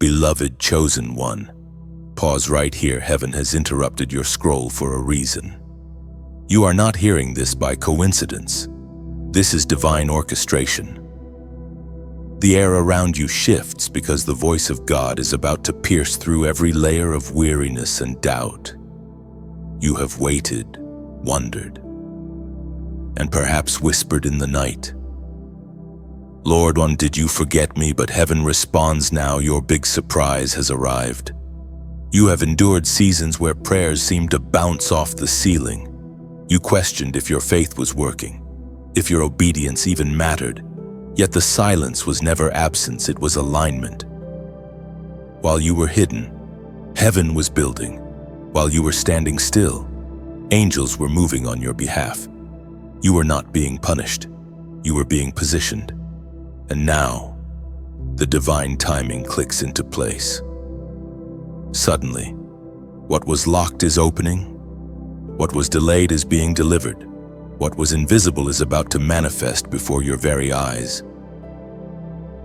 Beloved chosen one, pause right here. Heaven has interrupted your scroll for a reason. You are not hearing this by coincidence. This is divine orchestration. The air around you shifts because the voice of God is about to pierce through every layer of weariness and doubt. You have waited, wondered, and perhaps whispered in the night, Lord, when did you forget me? But heaven responds now. Your big surprise has arrived. You have endured seasons where prayers seemed to bounce off the ceiling. You questioned if your faith was working, if your obedience even mattered. Yet the silence was never absence, it was alignment. While you were hidden, heaven was building. While you were standing still, angels were moving on your behalf. You were not being punished, you were being positioned. And now, the divine timing clicks into place. Suddenly, what was locked is opening. What was delayed is being delivered. What was invisible is about to manifest before your very eyes.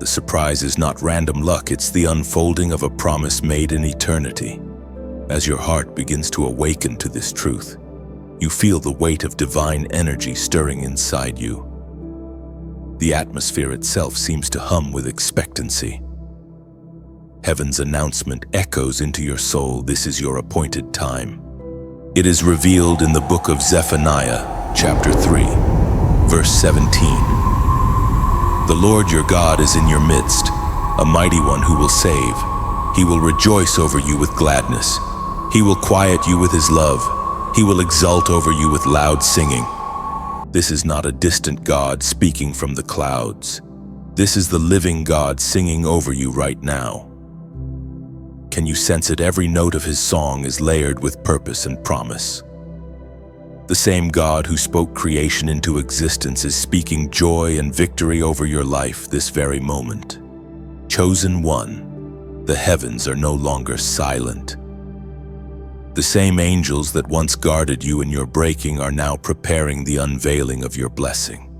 The surprise is not random luck, it's the unfolding of a promise made in eternity. As your heart begins to awaken to this truth, you feel the weight of divine energy stirring inside you. The atmosphere itself seems to hum with expectancy. Heaven's announcement echoes into your soul. This is your appointed time. It is revealed in the book of Zephaniah, chapter 3, verse 17. The Lord your God is in your midst, a mighty one who will save. He will rejoice over you with gladness. He will quiet you with his love. He will exult over you with loud singing. This is not a distant God speaking from the clouds. This is the living God singing over you right now. Can you sense it? Every note of his song is layered with purpose and promise. The same God who spoke creation into existence is speaking joy and victory over your life this very moment. Chosen one, the heavens are no longer silent. The same angels that once guarded you in your breaking are now preparing the unveiling of your blessing.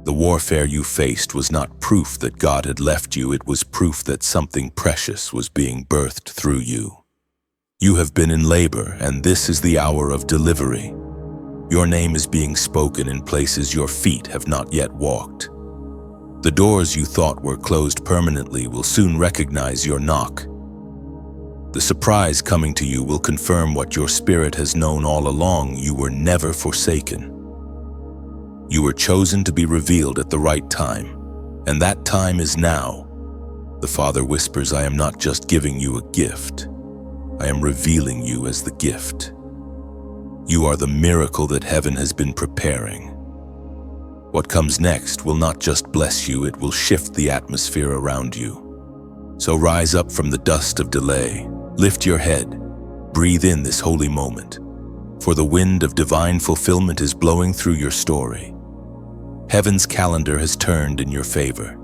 The warfare you faced was not proof that God had left you, it was proof that something precious was being birthed through you. You have been in labor, and this is the hour of delivery. Your name is being spoken in places your feet have not yet walked. The doors you thought were closed permanently will soon recognize your knock. The surprise coming to you will confirm what your spirit has known all along: you were never forsaken. You were chosen to be revealed at the right time, and that time is now. The Father whispers, I am not just giving you a gift. I am revealing you as the gift. You are the miracle that heaven has been preparing. What comes next will not just bless you, it will shift the atmosphere around you. So rise up from the dust of delay, lift your head, breathe in this holy moment, for the wind of divine fulfillment is blowing through your story. Heaven's calendar has turned in your favor,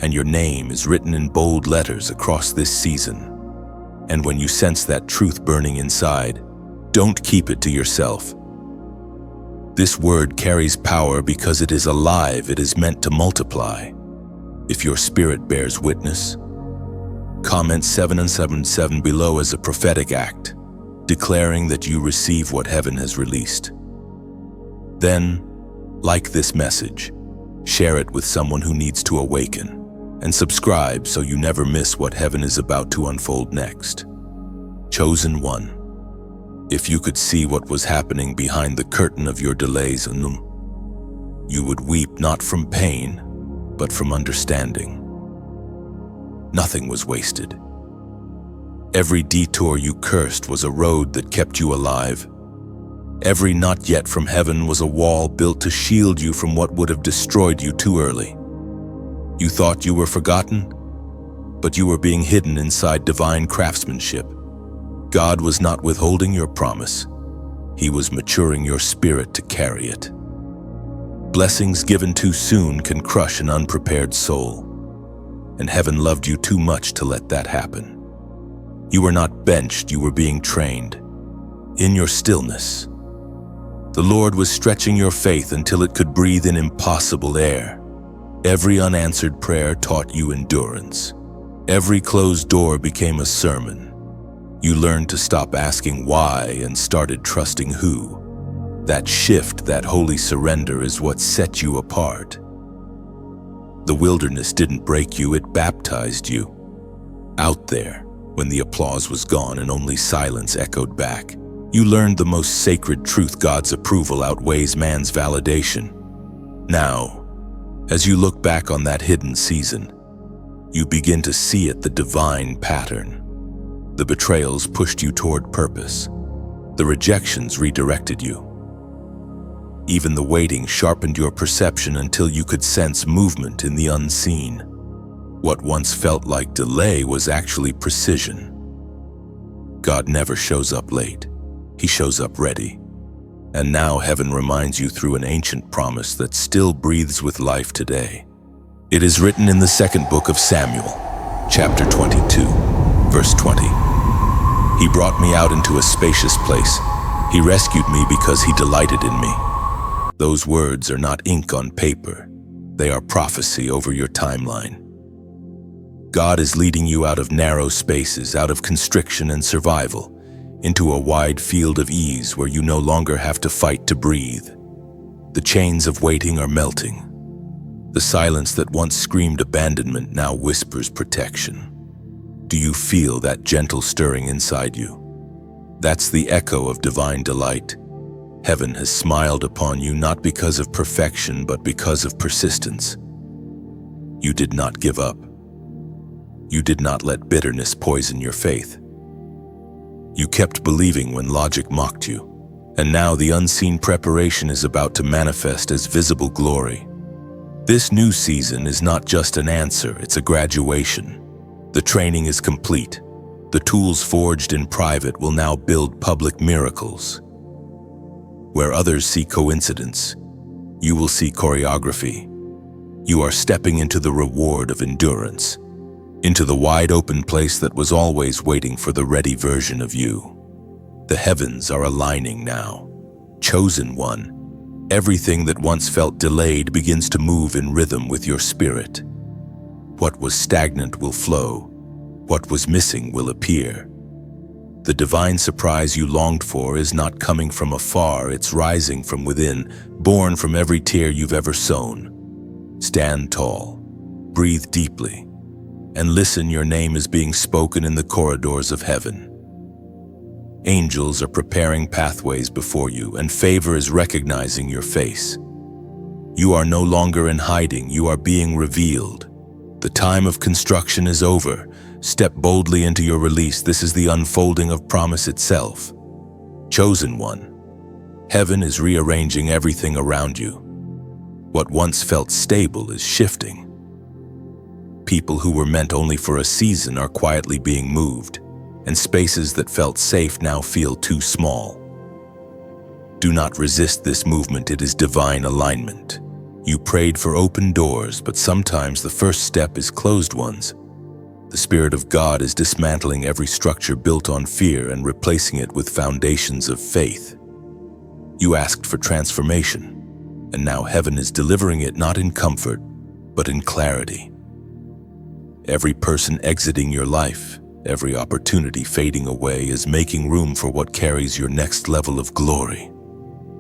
and your name is written in bold letters across this season. And when you sense that truth burning inside, don't keep it to yourself. This word carries power because it is alive, it is meant to multiply. If your spirit bears witness, comment 777 below as a prophetic act, declaring that you receive what heaven has released. Then, like this message, share it with someone who needs to awaken, and subscribe so you never miss what heaven is about to unfold next. Chosen one, if you could see what was happening behind the curtain of your delays, you would weep not from pain, but from understanding. Nothing was wasted. Every detour you cursed was a road that kept you alive. Every not yet from heaven was a wall built to shield you from what would have destroyed you too early. You thought you were forgotten, but you were being hidden inside divine craftsmanship. God was not withholding your promise. He was maturing your spirit to carry it. Blessings given too soon can crush an unprepared soul, and heaven loved you too much to let that happen. You were not benched, you were being trained. In your stillness, the Lord was stretching your faith until it could breathe in impossible air. Every unanswered prayer taught you endurance. Every closed door became a sermon. You learned to stop asking why and started trusting who. That shift, that holy surrender is what set you apart. The wilderness didn't break you, it baptized you. Out there, when the applause was gone and only silence echoed back, you learned the most sacred truth: God's approval outweighs man's validation. Now, as you look back on that hidden season, you begin to see it, the divine pattern. The betrayals pushed you toward purpose. The rejections redirected you. Even the waiting sharpened your perception until you could sense movement in the unseen. What once felt like delay was actually precision. God never shows up late. He shows up ready. And now heaven reminds you through an ancient promise that still breathes with life today. It is written in the second book of Samuel, chapter 22, verse 20. He brought me out into a spacious place. He rescued me because he delighted in me. Those words are not ink on paper. They are prophecy over your timeline. God is leading you out of narrow spaces, out of constriction and survival, into a wide field of ease where you no longer have to fight to breathe. The chains of waiting are melting. The silence that once screamed abandonment now whispers protection. Do you feel that gentle stirring inside you? That's the echo of divine delight. Heaven has smiled upon you not because of perfection, but because of persistence. You did not give up. You did not let bitterness poison your faith. You kept believing when logic mocked you. And now the unseen preparation is about to manifest as visible glory. This new season is not just an answer, it's a graduation. The training is complete. The tools forged in private will now build public miracles. Where others see coincidence, you will see choreography. You are stepping into the reward of endurance, into the wide open place that was always waiting for the ready version of you. The heavens are aligning now. Chosen one, everything that once felt delayed begins to move in rhythm with your spirit. What was stagnant will flow. What was missing will appear. The divine surprise you longed for is not coming from afar, it's rising from within, born from every tear you've ever sown. Stand tall, breathe deeply, and listen. Your name is being spoken in the corridors of heaven. Angels are preparing pathways before you, and favor is recognizing your face. You are no longer in hiding, you are being revealed. The time of construction is over. Step boldly into your release. This is the unfolding of promise itself. Chosen one, heaven is rearranging everything around you. What once felt stable is shifting. People who were meant only for a season are quietly being moved, and spaces that felt safe now feel too small. Do not resist this movement, it is divine alignment. You prayed for open doors, but sometimes the first step is closed ones. The Spirit of God is dismantling every structure built on fear and replacing it with foundations of faith. You asked for transformation, and now heaven is delivering it not in comfort, but in clarity. Every person exiting your life, every opportunity fading away is making room for what carries your next level of glory.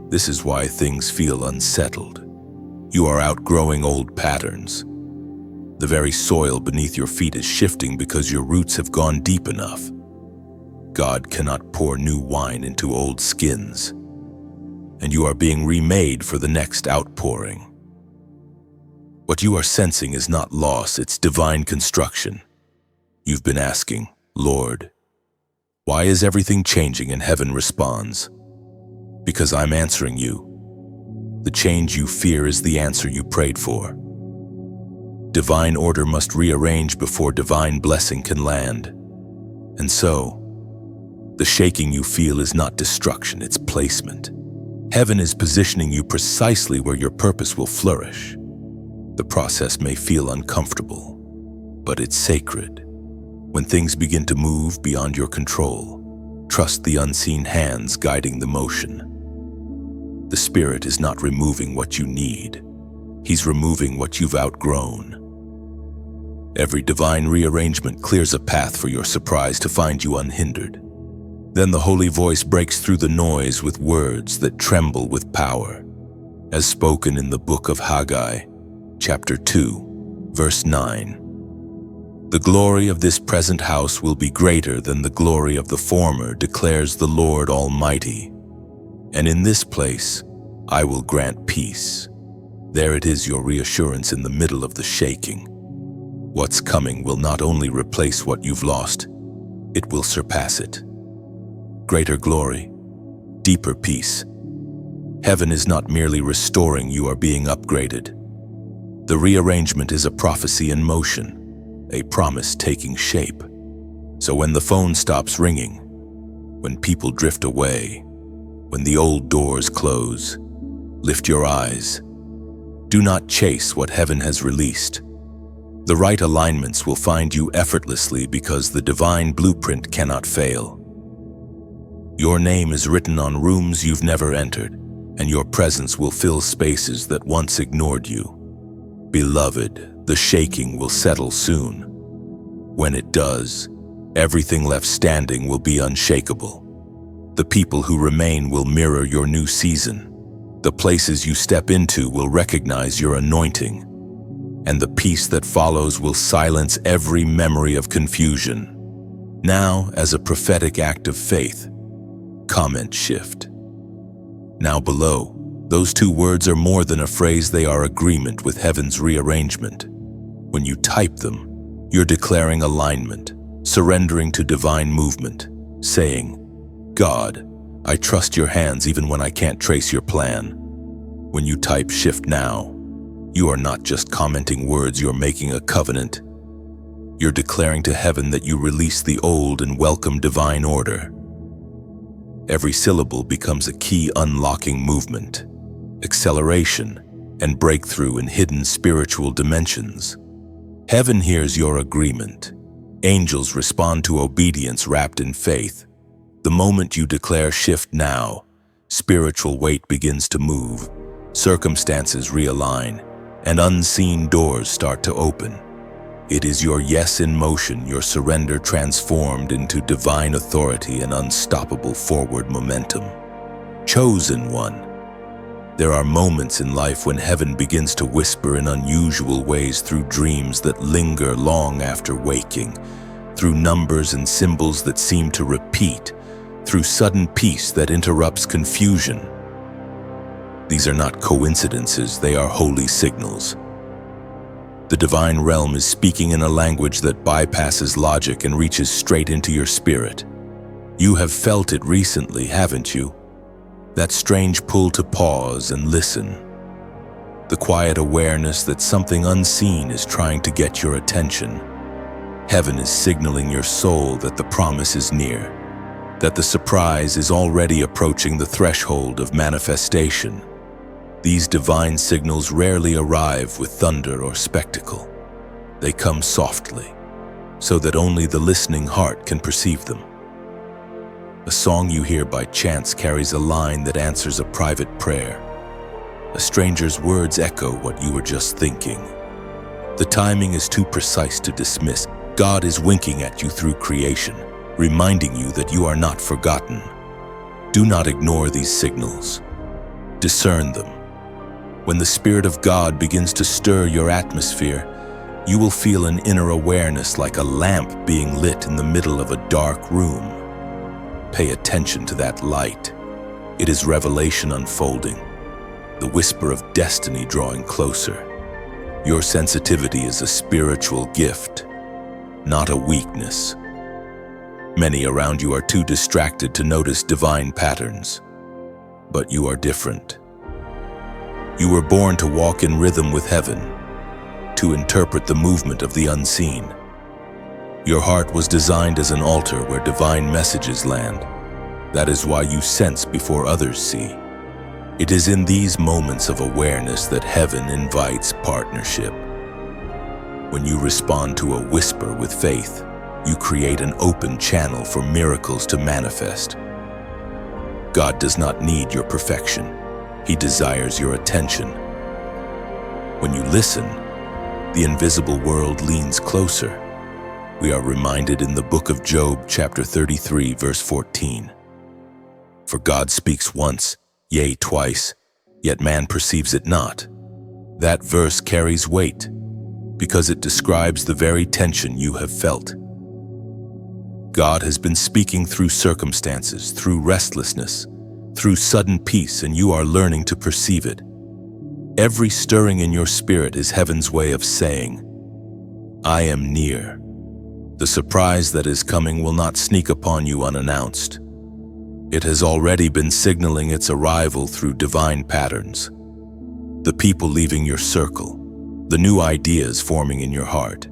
This is why things feel unsettled. You are outgrowing old patterns. The very soil beneath your feet is shifting because your roots have gone deep enough. God cannot pour new wine into old skins, and you are being remade for the next outpouring. What you are sensing is not loss, it's divine construction. You've been asking, Lord, why is everything changing? And heaven responds, because I'm answering you. The change you fear is the answer you prayed for. Divine order must rearrange before divine blessing can land. And so, the shaking you feel is not destruction, it's placement. Heaven is positioning you precisely where your purpose will flourish. The process may feel uncomfortable, but it's sacred. When things begin to move beyond your control, trust the unseen hands guiding the motion. The Spirit is not removing what you need. He's removing what you've outgrown. Every divine rearrangement clears a path for your surprise to find you unhindered. Then the holy voice breaks through the noise with words that tremble with power, as spoken in the book of Haggai, chapter 2, verse 9. The glory of this present house will be greater than the glory of the former, declares the Lord Almighty. And in this place I will grant peace. There it is, your reassurance in the middle of the shaking. What's coming will not only replace what you've lost, it will surpass it. Greater glory, deeper peace. Heaven is not merely restoring, you are being upgraded. The rearrangement is a prophecy in motion, a promise taking shape. So when the phone stops ringing, when people drift away, when the old doors close, lift your eyes. Do not chase what heaven has released. The right alignments will find you effortlessly because the divine blueprint cannot fail. Your name is written on rooms you've never entered, and your presence will fill spaces that once ignored you. Beloved, the shaking will settle soon. When it does, everything left standing will be unshakable. The people who remain will mirror your new season. The places you step into will recognize your anointing, and the peace that follows will silence every memory of confusion. Now, as a prophetic act of faith, comment shift. Now below, those two words are more than a phrase, they are agreement with heaven's rearrangement. When you type them, you're declaring alignment, surrendering to divine movement, saying, God, I trust your hands even when I can't trace your plan. When you type shift now, you are not just commenting words, you're making a covenant. You're declaring to heaven that you release the old and welcome divine order. Every syllable becomes a key unlocking movement, acceleration, and breakthrough in hidden spiritual dimensions. Heaven hears your agreement. Angels respond to obedience wrapped in faith. The moment you declare shift now, spiritual weight begins to move, circumstances realign, and unseen doors start to open. It is your yes in motion, your surrender transformed into divine authority and unstoppable forward momentum. Chosen one. There are moments in life when heaven begins to whisper in unusual ways, through dreams that linger long after waking, through numbers and symbols that seem to repeat, through sudden peace that interrupts confusion. These are not coincidences, they are holy signals. The divine realm is speaking in a language that bypasses logic and reaches straight into your spirit. You have felt it recently, haven't you? That strange pull to pause and listen. The quiet awareness that something unseen is trying to get your attention. Heaven is signaling your soul that the promise is near, that the surprise is already approaching the threshold of manifestation. These divine signals rarely arrive with thunder or spectacle. They come softly, so that only the listening heart can perceive them. A song you hear by chance carries a line that answers a private prayer. A stranger's words echo what you were just thinking. The timing is too precise to dismiss. God is winking at you through creation, reminding you that you are not forgotten. Do not ignore these signals. Discern them. When the Spirit of God begins to stir your atmosphere, you will feel an inner awareness like a lamp being lit in the middle of a dark room. Pay attention to that light. It is revelation unfolding, the whisper of destiny drawing closer. Your sensitivity is a spiritual gift, not a weakness. Many around you are too distracted to notice divine patterns, but you are different. You were born to walk in rhythm with heaven, to interpret the movement of the unseen. Your heart was designed as an altar where divine messages land. That is why you sense before others see. It is in these moments of awareness that heaven invites partnership. When you respond to a whisper with faith, you create an open channel for miracles to manifest. God does not need your perfection. He desires your attention. When you listen, The invisible world leans closer. We are reminded in the book of Job, chapter 33, verse 14. For God speaks once, yea, twice, yet man perceives it not. That verse carries weight, because it describes the very tension you have felt. God has been speaking through circumstances, through restlessness, through sudden peace, and you are learning to perceive it. Every stirring in your spirit is heaven's way of saying, I am near. The surprise that is coming will not sneak upon you unannounced. It has already been signaling its arrival through divine patterns. The people leaving your circle, the new ideas forming in your heart,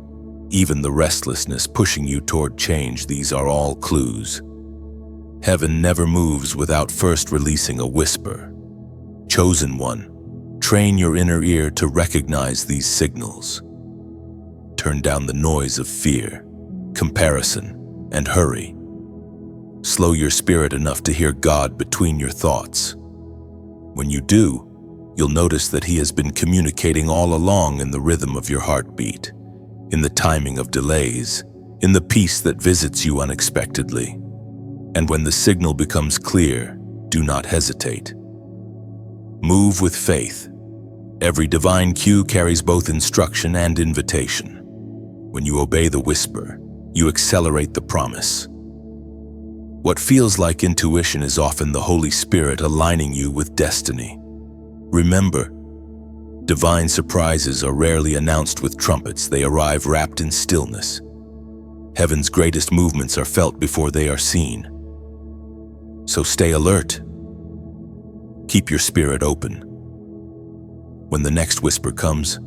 even the restlessness pushing you toward change, these are all clues. Heaven never moves without first releasing a whisper. Chosen one, train your inner ear to recognize these signals. Turn down the noise of fear, comparison, and hurry. Slow your spirit enough to hear God between your thoughts. When you do, you'll notice that He has been communicating all along in the rhythm of your heartbeat, in the timing of delays, in the peace that visits you unexpectedly. And when the signal becomes clear, do not hesitate. Move with faith. Every divine cue carries both instruction and invitation. When you obey the whisper, you accelerate the promise. What feels like intuition is often the Holy Spirit aligning you with destiny. Remember, divine surprises are rarely announced with trumpets. They arrive wrapped in stillness. Heaven's greatest movements are felt before they are seen. So stay alert. Keep your spirit open. When the next whisper comes,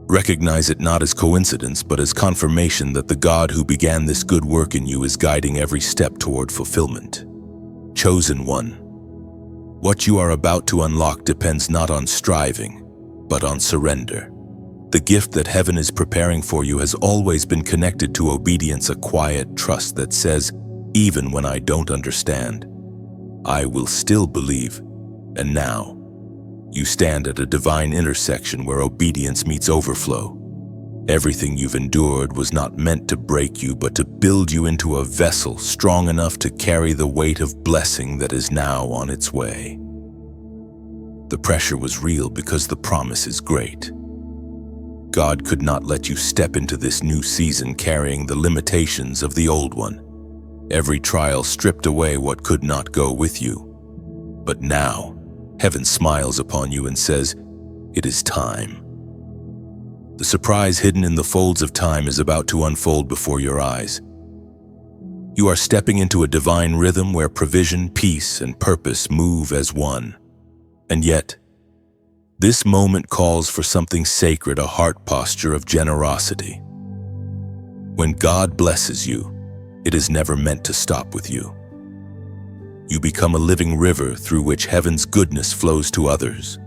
recognize it not as coincidence, but as confirmation that the God who began this good work in you is guiding every step toward fulfillment. Chosen one, what you are about to unlock depends not on striving, but on surrender. The gift that heaven is preparing for you has always been connected to obedience, a quiet trust that says, even when I don't understand, I will still believe. And now, you stand at a divine intersection where obedience meets overflow. Everything you've endured was not meant to break you, but to build you into a vessel strong enough to carry the weight of blessing that is now on its way. The pressure was real because the promise is great. God could not let you step into this new season carrying the limitations of the old one. Every trial stripped away what could not go with you. But now, heaven smiles upon you and says, it is time. The surprise hidden in the folds of time is about to unfold before your eyes. You are stepping into a divine rhythm where provision, peace, and purpose move as one. And yet, this moment calls for something sacred, a heart posture of generosity. When God blesses you, it is never meant to stop with you. You become a living river through which heaven's goodness flows to others.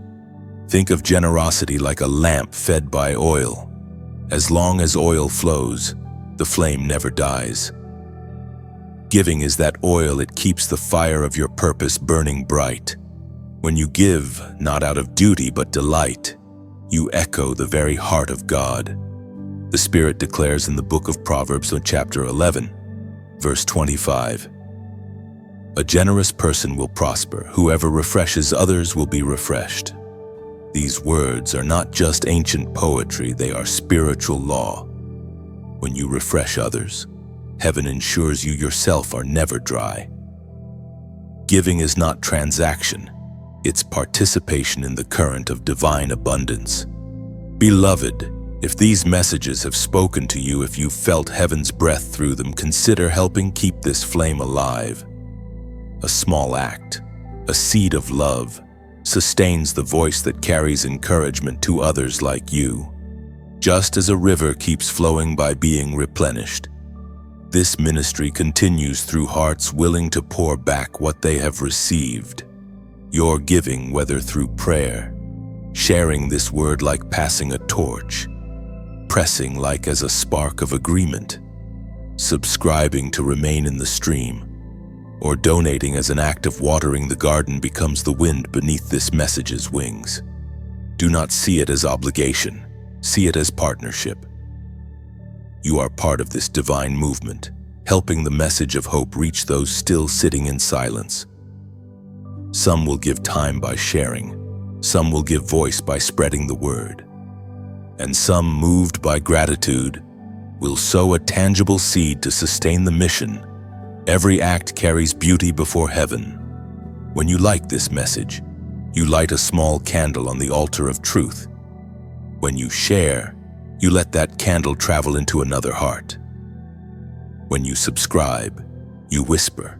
Think of generosity like a lamp fed by oil. As long as oil flows, the flame never dies. Giving is that oil. It keeps the fire of your purpose burning bright. When you give, not out of duty but delight, you echo the very heart of God. The Spirit declares in the book of Proverbs, chapter 11, verse 25, a generous person will prosper. Whoever refreshes others will be refreshed. These words are not just ancient poetry, they are spiritual law. When you refresh others, heaven ensures you yourself are never dry. Giving is not transaction, it's participation in the current of divine abundance. Beloved, if these messages have spoken to you, if you've felt heaven's breath through them, consider helping keep this flame alive. A small act, a seed of love, sustains the voice that carries encouragement to others like you. Just as a river keeps flowing by being replenished, this ministry continues through hearts willing to pour back what they have received. Your giving, whether through prayer, sharing this word like passing a torch, pressing like as a spark of agreement, subscribing to remain in the stream, or donating as an act of watering the garden becomes the wind beneath this message's wings. Do not see it as obligation. See it as partnership. You are part of this divine movement, helping the message of hope reach those still sitting in silence. Some will give time by sharing, some will give voice by spreading the word, and some, moved by gratitude, will sow a tangible seed to sustain the mission. Every act carries beauty before heaven. When you like this message, you light a small candle on the altar of truth. When you share, you let that candle travel into another heart. When you subscribe, you whisper,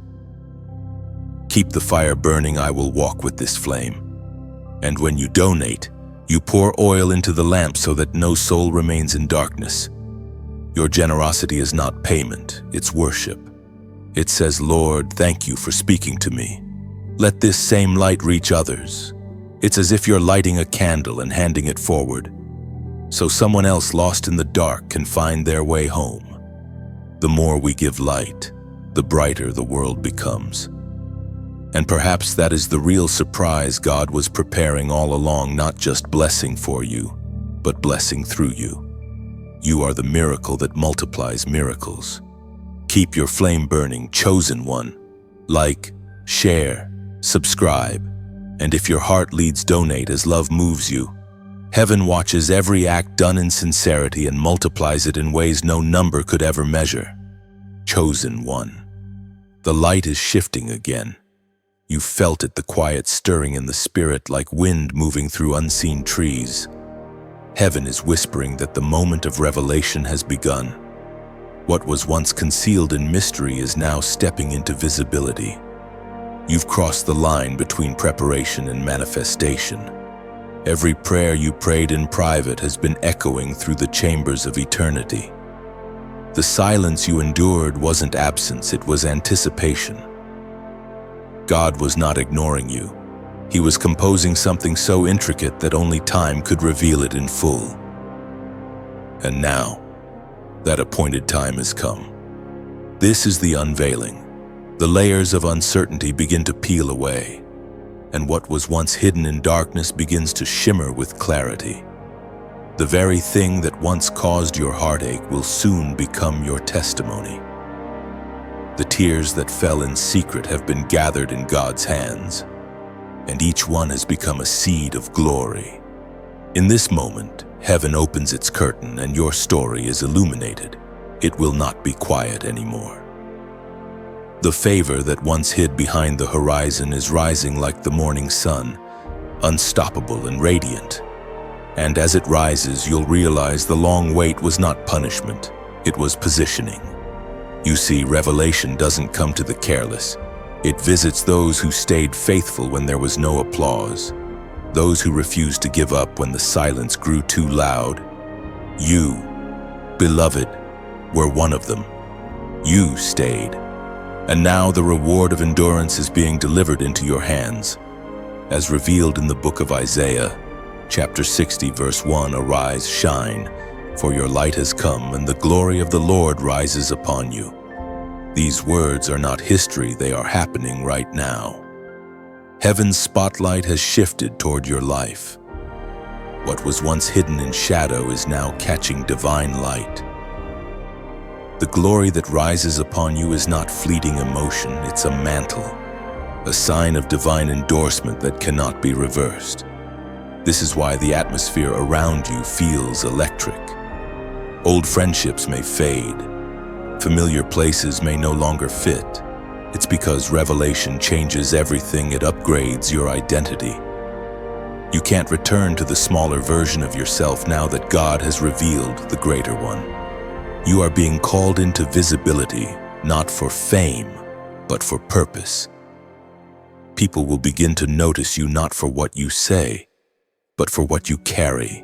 "Keep the fire burning, I will walk with this flame." And when you donate, you pour oil into the lamp so that no soul remains in darkness. Your generosity is not payment, it's worship. It says, "Lord, thank you for speaking to me. Let this same light reach others." It's as if you're lighting a candle and handing it forward, so someone else lost in the dark can find their way home. The more we give light, the brighter the world becomes. And perhaps that is the real surprise God was preparing all along, not just blessing for you, but blessing through you. You are the miracle that multiplies miracles. Keep your flame burning, chosen one. Like, share, subscribe, and if your heart leads, donate as love moves you. Heaven watches every act done in sincerity and multiplies it in ways no number could ever measure. Chosen one. The light is shifting again. You felt it, the quiet stirring in the spirit like wind moving through unseen trees. Heaven is whispering that the moment of revelation has begun. What was once concealed in mystery is now stepping into visibility. You've crossed the line between preparation and manifestation. Every prayer you prayed in private has been echoing through the chambers of eternity. The silence you endured wasn't absence, it was anticipation. God was not ignoring you. He was composing something so intricate that only time could reveal it in full. And now, that appointed time has come. This is the unveiling. The layers of uncertainty begin to peel away, and what was once hidden in darkness begins to shimmer with clarity. The very thing that once caused your heartache will soon become your testimony. The tears that fell in secret have been gathered in God's hands, and each one has become a seed of glory. In this moment, heaven opens its curtain and your story is illuminated. It will not be quiet anymore. The favor that once hid behind the horizon is rising like the morning sun, unstoppable and radiant. And as it rises, you'll realize the long wait was not punishment, it was positioning. You see, revelation doesn't come to the careless. It visits those who stayed faithful when there was no applause, those who refused to give up when the silence grew too loud. You, beloved, were one of them. You stayed. And now the reward of endurance is being delivered into your hands. As revealed in the book of Isaiah, chapter 60, verse 1, "Arise, shine, for your light has come, and the glory of the Lord rises upon you." These words are not history, they are happening right now. Heaven's spotlight has shifted toward your life. What was once hidden in shadow is now catching divine light. The glory that rises upon you is not fleeting emotion, it's a mantle, a sign of divine endorsement that cannot be reversed. This is why the atmosphere around you feels electric. Old friendships may fade, familiar places may no longer fit. It's because revelation changes everything, it upgrades your identity. You can't return to the smaller version of yourself now that God has revealed the greater one. You are being called into visibility, not for fame, but for purpose. People will begin to notice you not for what you say, but for what you carry.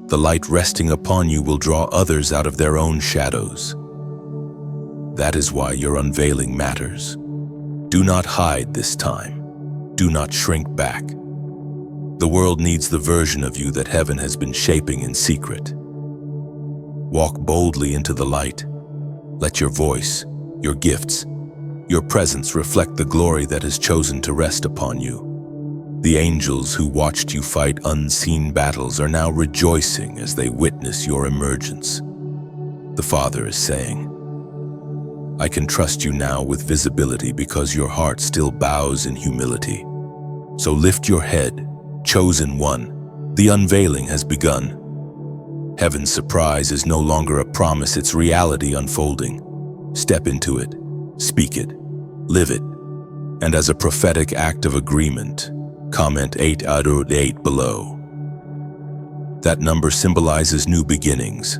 The light resting upon you will draw others out of their own shadows. That is why your unveiling matters. Do not hide this time. Do not shrink back. The world needs the version of you that heaven has been shaping in secret. Walk boldly into the light. Let your voice, your gifts, your presence reflect the glory that has chosen to rest upon you. The angels who watched you fight unseen battles are now rejoicing as they witness your emergence. The Father is saying, I can trust you now with visibility because your heart still bows in humility. So lift your head, chosen one. The unveiling has begun. Heaven's surprise is no longer a promise, it's reality unfolding. Step into it, speak it, live it. And as a prophetic act of agreement, comment 8 out of 8 below. That number symbolizes new beginnings,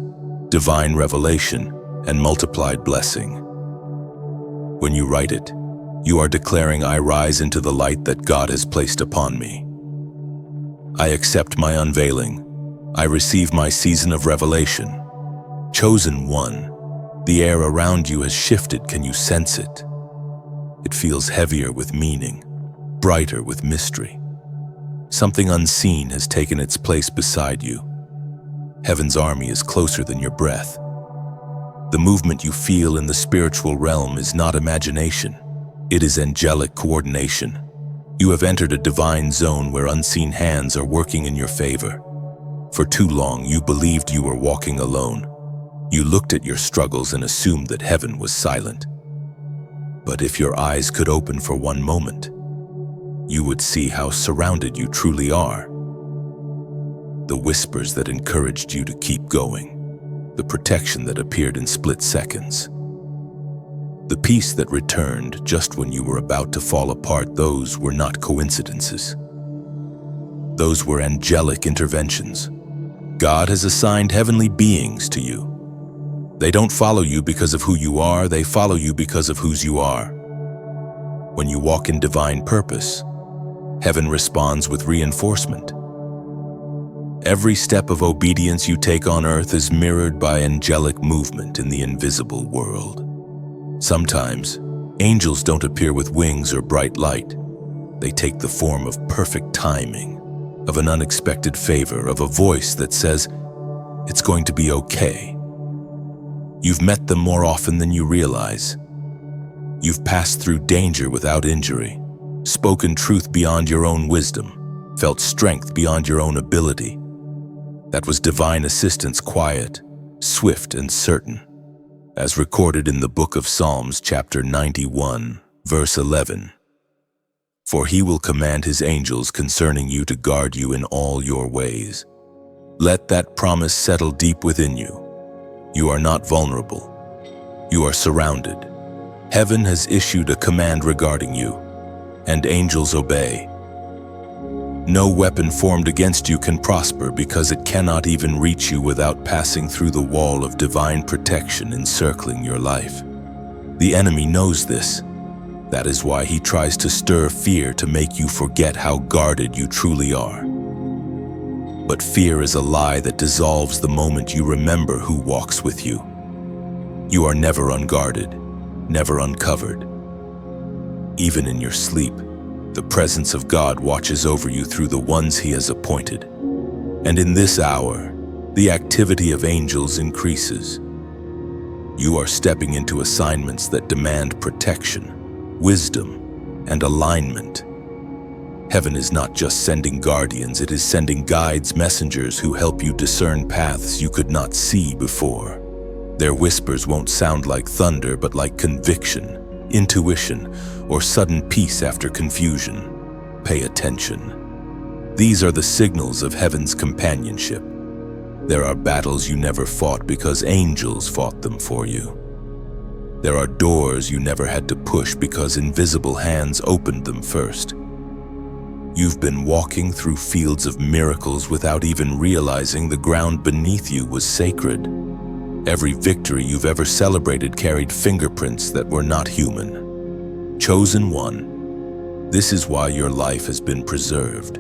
divine revelation, and multiplied blessing. When you write it, you are declaring, I rise into the light that God has placed upon me. I accept my unveiling. I receive my season of revelation. Chosen one, the air around you has shifted. Can you sense it? It feels heavier with meaning, brighter with mystery. Something unseen has taken its place beside you. Heaven's army is closer than your breath. The movement you feel in the spiritual realm is not imagination. It is angelic coordination. You have entered a divine zone where unseen hands are working in your favor. For too long, you believed you were walking alone. You looked at your struggles and assumed that heaven was silent. But if your eyes could open for one moment, you would see how surrounded you truly are. The whispers that encouraged you to keep going. The protection that appeared in split seconds. The peace that returned just when you were about to fall apart, those were not coincidences. Those were angelic interventions. God has assigned heavenly beings to you. They don't follow you because of who you are, they follow you because of whose you are. When you walk in divine purpose, heaven responds with reinforcement. Every step of obedience you take on earth is mirrored by angelic movement in the invisible world. Sometimes, angels don't appear with wings or bright light. They take the form of perfect timing, of an unexpected favor, of a voice that says, it's going to be okay. You've met them more often than you realize. You've passed through danger without injury, spoken truth beyond your own wisdom, felt strength beyond your own ability. That was divine assistance, quiet, swift, and certain, as recorded in the book of Psalms, chapter 91, verse 11. For he will command his angels concerning you to guard you in all your ways. Let that promise settle deep within you. You are not vulnerable. You are surrounded. Heaven has issued a command regarding you, and angels obey. No weapon formed against you can prosper because it cannot even reach you without passing through the wall of divine protection encircling your life. The enemy knows this. That is why he tries to stir fear to make you forget how guarded you truly are. But fear is a lie that dissolves the moment you remember who walks with you. You are never unguarded, never uncovered. Even in your sleep, the presence of God watches over you through the ones he has appointed. And in this hour, the activity of angels increases. You are stepping into assignments that demand protection, wisdom, and alignment. Heaven is not just sending guardians, it is sending guides, messengers who help you discern paths you could not see before. Their whispers won't sound like thunder, but like conviction, intuition, or sudden peace after confusion. Pay attention. These are the signals of heaven's companionship. There are battles you never fought because angels fought them for you. There are doors you never had to push because invisible hands opened them first. You've been walking through fields of miracles without even realizing the ground beneath you was sacred. Every victory you've ever celebrated carried fingerprints that were not human. Chosen one, this is why your life has been preserved.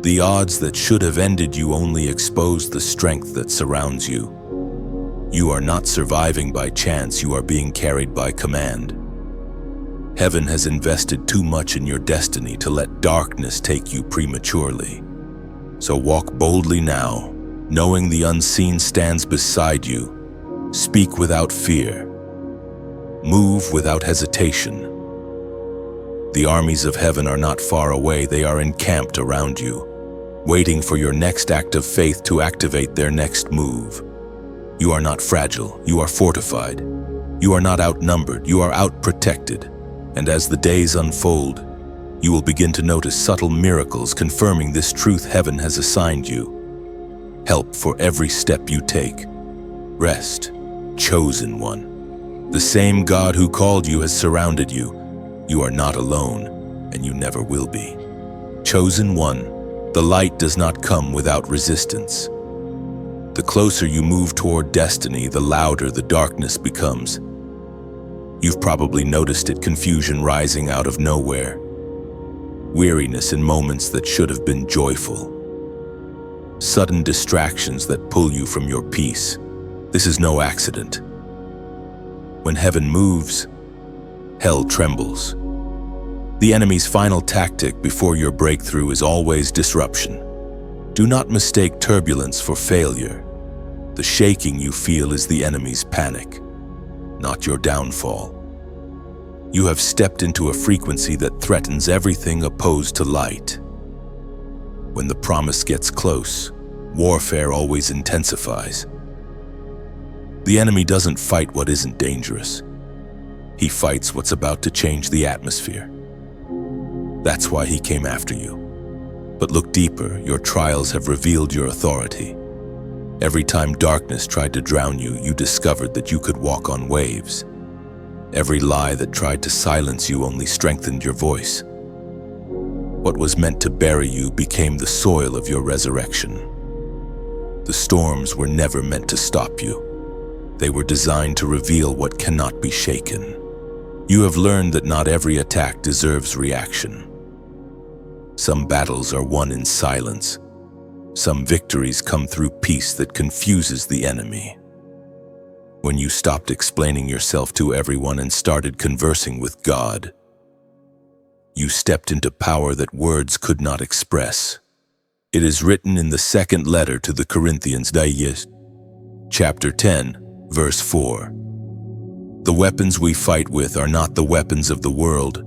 The odds that should have ended you only exposed the strength that surrounds you. You are not surviving by chance, you are being carried by command. Heaven has invested too much in your destiny to let darkness take you prematurely. So walk boldly now, knowing the unseen stands beside you. Speak without fear. Move without hesitation. The armies of heaven are not far away, they are encamped around you, waiting for your next act of faith to activate their next move. You are not fragile, you are fortified. You are not outnumbered, you are outprotected. And as the days unfold, you will begin to notice subtle miracles confirming this truth heaven has assigned you. Help for every step you take. Rest, chosen one. The same God who called you has surrounded you. You are not alone, and you never will be. Chosen one, the light does not come without resistance. The closer you move toward destiny, the louder the darkness becomes. You've probably noticed it, confusion rising out of nowhere. Weariness in moments that should have been joyful. Sudden distractions that pull you from your peace. This is no accident. When heaven moves, hell trembles. The enemy's final tactic before your breakthrough is always disruption. Do not mistake turbulence for failure. The shaking you feel is the enemy's panic, not your downfall. You have stepped into a frequency that threatens everything opposed to light. When the promise gets close, warfare always intensifies. The enemy doesn't fight what isn't dangerous. He fights what's about to change the atmosphere. That's why he came after you. But look deeper, your trials have revealed your authority. Every time darkness tried to drown you, you discovered that you could walk on waves. Every lie that tried to silence you only strengthened your voice. What was meant to bury you became the soil of your resurrection. The storms were never meant to stop you. They were designed to reveal what cannot be shaken. You have learned that not every attack deserves reaction. Some battles are won in silence. Some victories come through peace that confuses the enemy. When you stopped explaining yourself to everyone and started conversing with God, you stepped into power that words could not express. It is written in the second letter to the Corinthians, chapter 10, verse 4. The weapons we fight with are not the weapons of the world.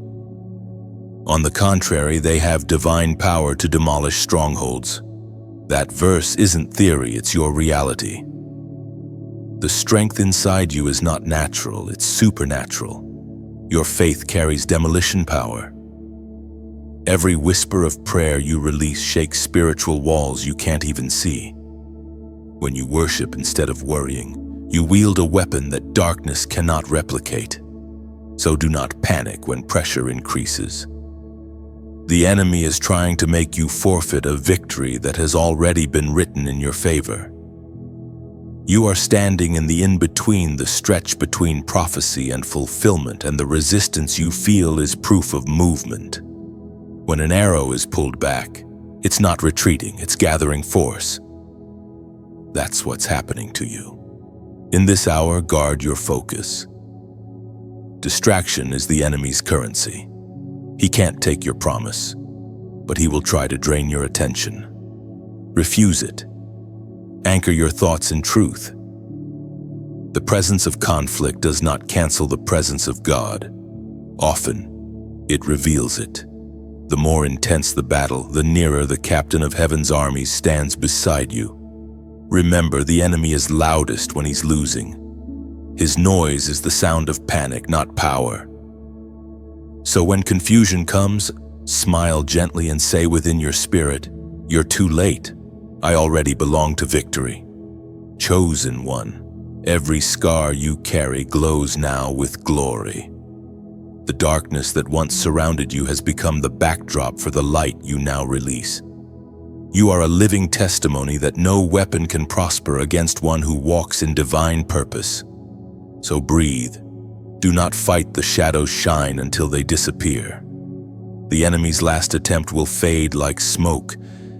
On the contrary, they have divine power to demolish strongholds. That verse isn't theory, it's your reality. The strength inside you is not natural, it's supernatural. Your faith carries demolition power. Every whisper of prayer you release shakes spiritual walls you can't even see. When you worship instead of worrying, you wield a weapon that darkness cannot replicate. So do not panic when pressure increases. The enemy is trying to make you forfeit a victory that has already been written in your favor. You are standing in the in-between, the stretch between prophecy and fulfillment, and the resistance you feel is proof of movement. When an arrow is pulled back, it's not retreating, it's gathering force. That's what's happening to you. In this hour, guard your focus. Distraction is the enemy's currency. He can't take your promise, but he will try to drain your attention. Refuse it. Anchor your thoughts in truth. The presence of conflict does not cancel the presence of God. Often, it reveals it. The more intense the battle, the nearer the captain of heaven's armies stands beside you. Remember, the enemy is loudest when he's losing. His noise is the sound of panic, not power. So when confusion comes, smile gently and say within your spirit, "You're too late. I already belong to victory." Chosen one, every scar you carry glows now with glory. The darkness that once surrounded you has become the backdrop for the light you now release. You are a living testimony that no weapon can prosper against one who walks in divine purpose. So breathe. Do not fight the shadows shine until they disappear. The enemy's last attempt will fade like smoke,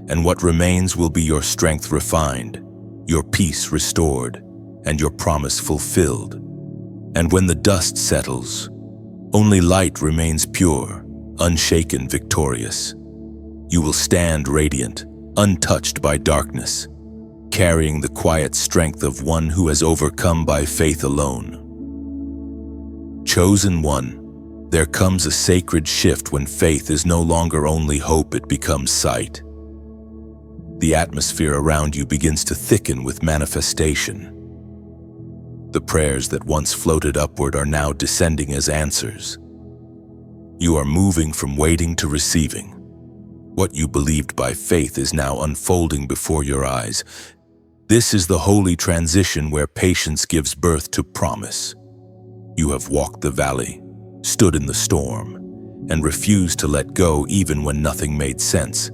and what remains will be your strength refined, your peace restored, and your promise fulfilled. And when the dust settles, only light remains pure, unshaken, victorious. You will stand radiant, untouched by darkness, carrying the quiet strength of one who has overcome by faith alone. Chosen one, There comes a sacred shift when faith is no longer only hope, it becomes sight. The atmosphere around you begins to thicken with manifestation. The prayers that once floated upward are now descending as answers. You are moving from waiting to receiving. What you believed by faith is now unfolding before your eyes. This is the holy transition where patience gives birth to promise. You have walked the valley, stood in the storm, and refused to let go even when nothing made sense.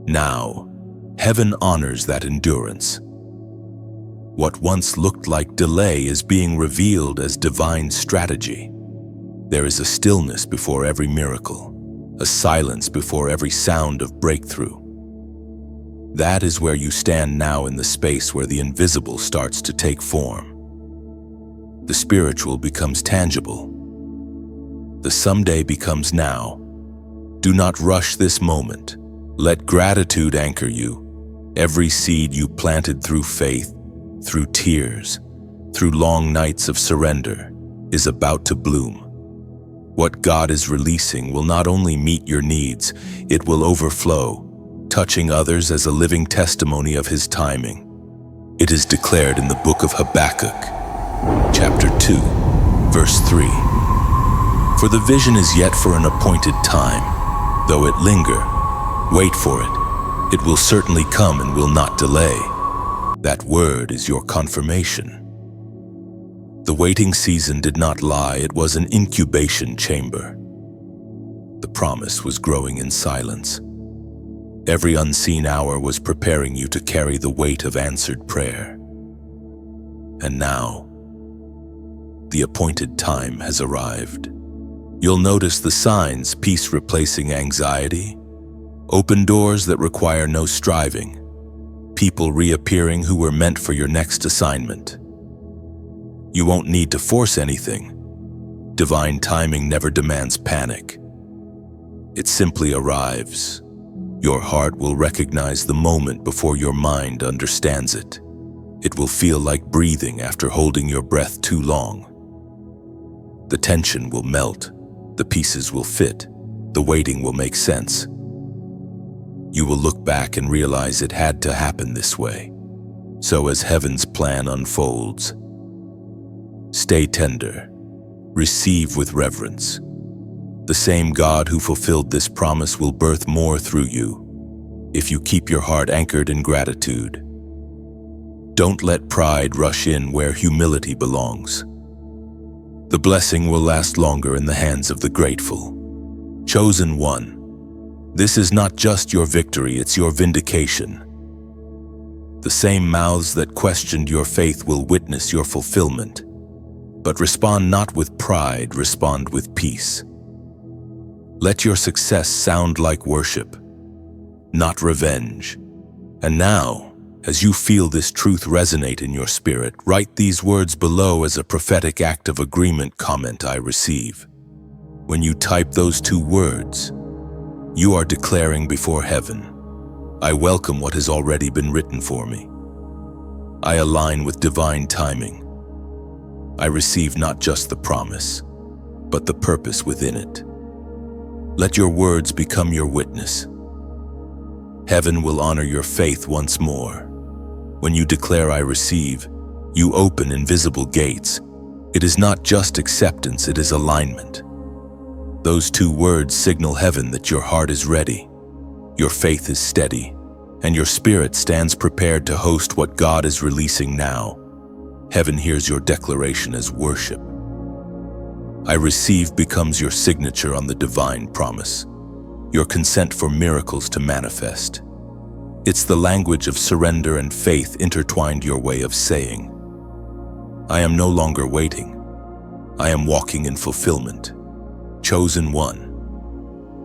Now, heaven honors that endurance. What once looked like delay is being revealed as divine strategy. There is a stillness before every miracle, a silence before every sound of breakthrough. That is where you stand now, in the space where the invisible starts to take form. The spiritual becomes tangible. The someday becomes now. Do not rush this moment. Let gratitude anchor you. Every seed you planted through faith, through tears, through long nights of surrender, is about to bloom. What God is releasing will not only meet your needs, it will overflow, touching others as a living testimony of His timing. It is declared in the book of Habakkuk, chapter 2, verse 3. For the vision is yet for an appointed time. Though it linger, wait for it. It will certainly come and will not delay. That word is your confirmation. The waiting season did not lie, it was an incubation chamber. The promise was growing in silence. Every unseen hour was preparing you to carry the weight of answered prayer. And now, the appointed time has arrived. You'll notice the signs: peace replacing anxiety, open doors that require no striving, people reappearing who were meant for your next assignment. You won't need to force anything. Divine timing never demands panic. It simply arrives. Your heart will recognize the moment before your mind understands it. It will feel like breathing after holding your breath too long. The tension will melt. The pieces will fit. The waiting will make sense. You will look back and realize it had to happen this way. So as heaven's plan unfolds, stay tender. Receive with reverence. The same God who fulfilled this promise will birth more through you, if you keep your heart anchored in gratitude. Don't let pride rush in where humility belongs. The blessing will last longer in the hands of the grateful. Chosen one. This is not just your victory, it's your vindication. The same mouths that questioned your faith will witness your fulfillment. But respond not with pride, respond with peace. Let your success sound like worship, not revenge. And now, as you feel this truth resonate in your spirit, write these words below as a prophetic act of agreement. Comment: I receive. When you type those two words, you are declaring before heaven, I welcome what has already been written for me. I align with divine timing. I receive not just the promise, but the purpose within it. Let your words become your witness. Heaven will honor your faith once more. When you declare I receive, you open invisible gates. It is not just acceptance, it is alignment. Those two words signal heaven that your heart is ready, your faith is steady, and your spirit stands prepared to host what God is releasing now. Heaven hears your declaration as worship. I receive becomes your signature on the divine promise, your consent for miracles to manifest. It's the language of surrender and faith intertwined, your way of saying, I am no longer waiting. I am walking in fulfillment. Chosen one.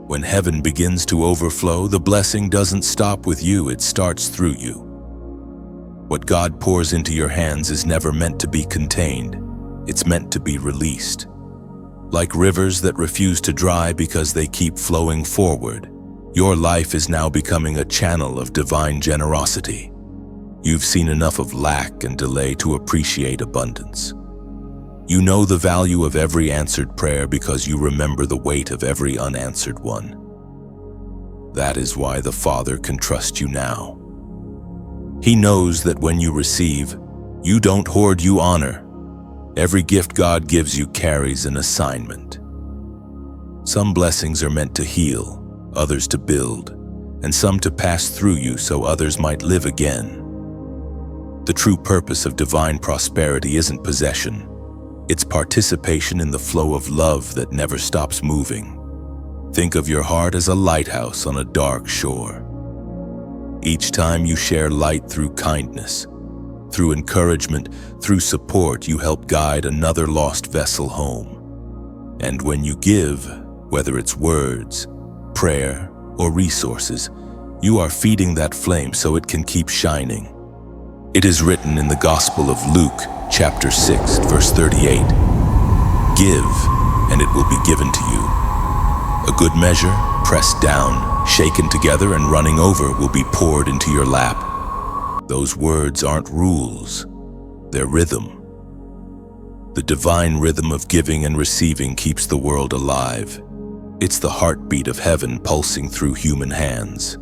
When heaven begins to overflow, the blessing doesn't stop with you, it starts through you. What God pours into your hands is never meant to be contained. It's meant to be released. Like rivers that refuse to dry because they keep flowing forward, your life is now becoming a channel of divine generosity. You've seen enough of lack and delay to appreciate abundance. You know the value of every answered prayer because you remember the weight of every unanswered one. That is why the Father can trust you now. He knows that when you receive, you don't hoard, you honor. Every gift God gives you carries an assignment. Some blessings are meant to heal, others to build, and some to pass through you so others might live again. The true purpose of divine prosperity isn't possession. It's participation in the flow of love that never stops moving. Think of your heart as a lighthouse on a dark shore. Each time you share light through kindness, through encouragement, through support, you help guide another lost vessel home. And when you give, whether it's words, prayer, or resources, you are feeding that flame so it can keep shining. It is written in the Gospel of Luke, chapter 6, verse 38, "Give, and it will be given to you. A good measure, pressed down, shaken together, and running over will be poured into your lap." Those words aren't rules, they're rhythm. The divine rhythm of giving and receiving keeps the world alive. It's the heartbeat of heaven pulsing through human hands.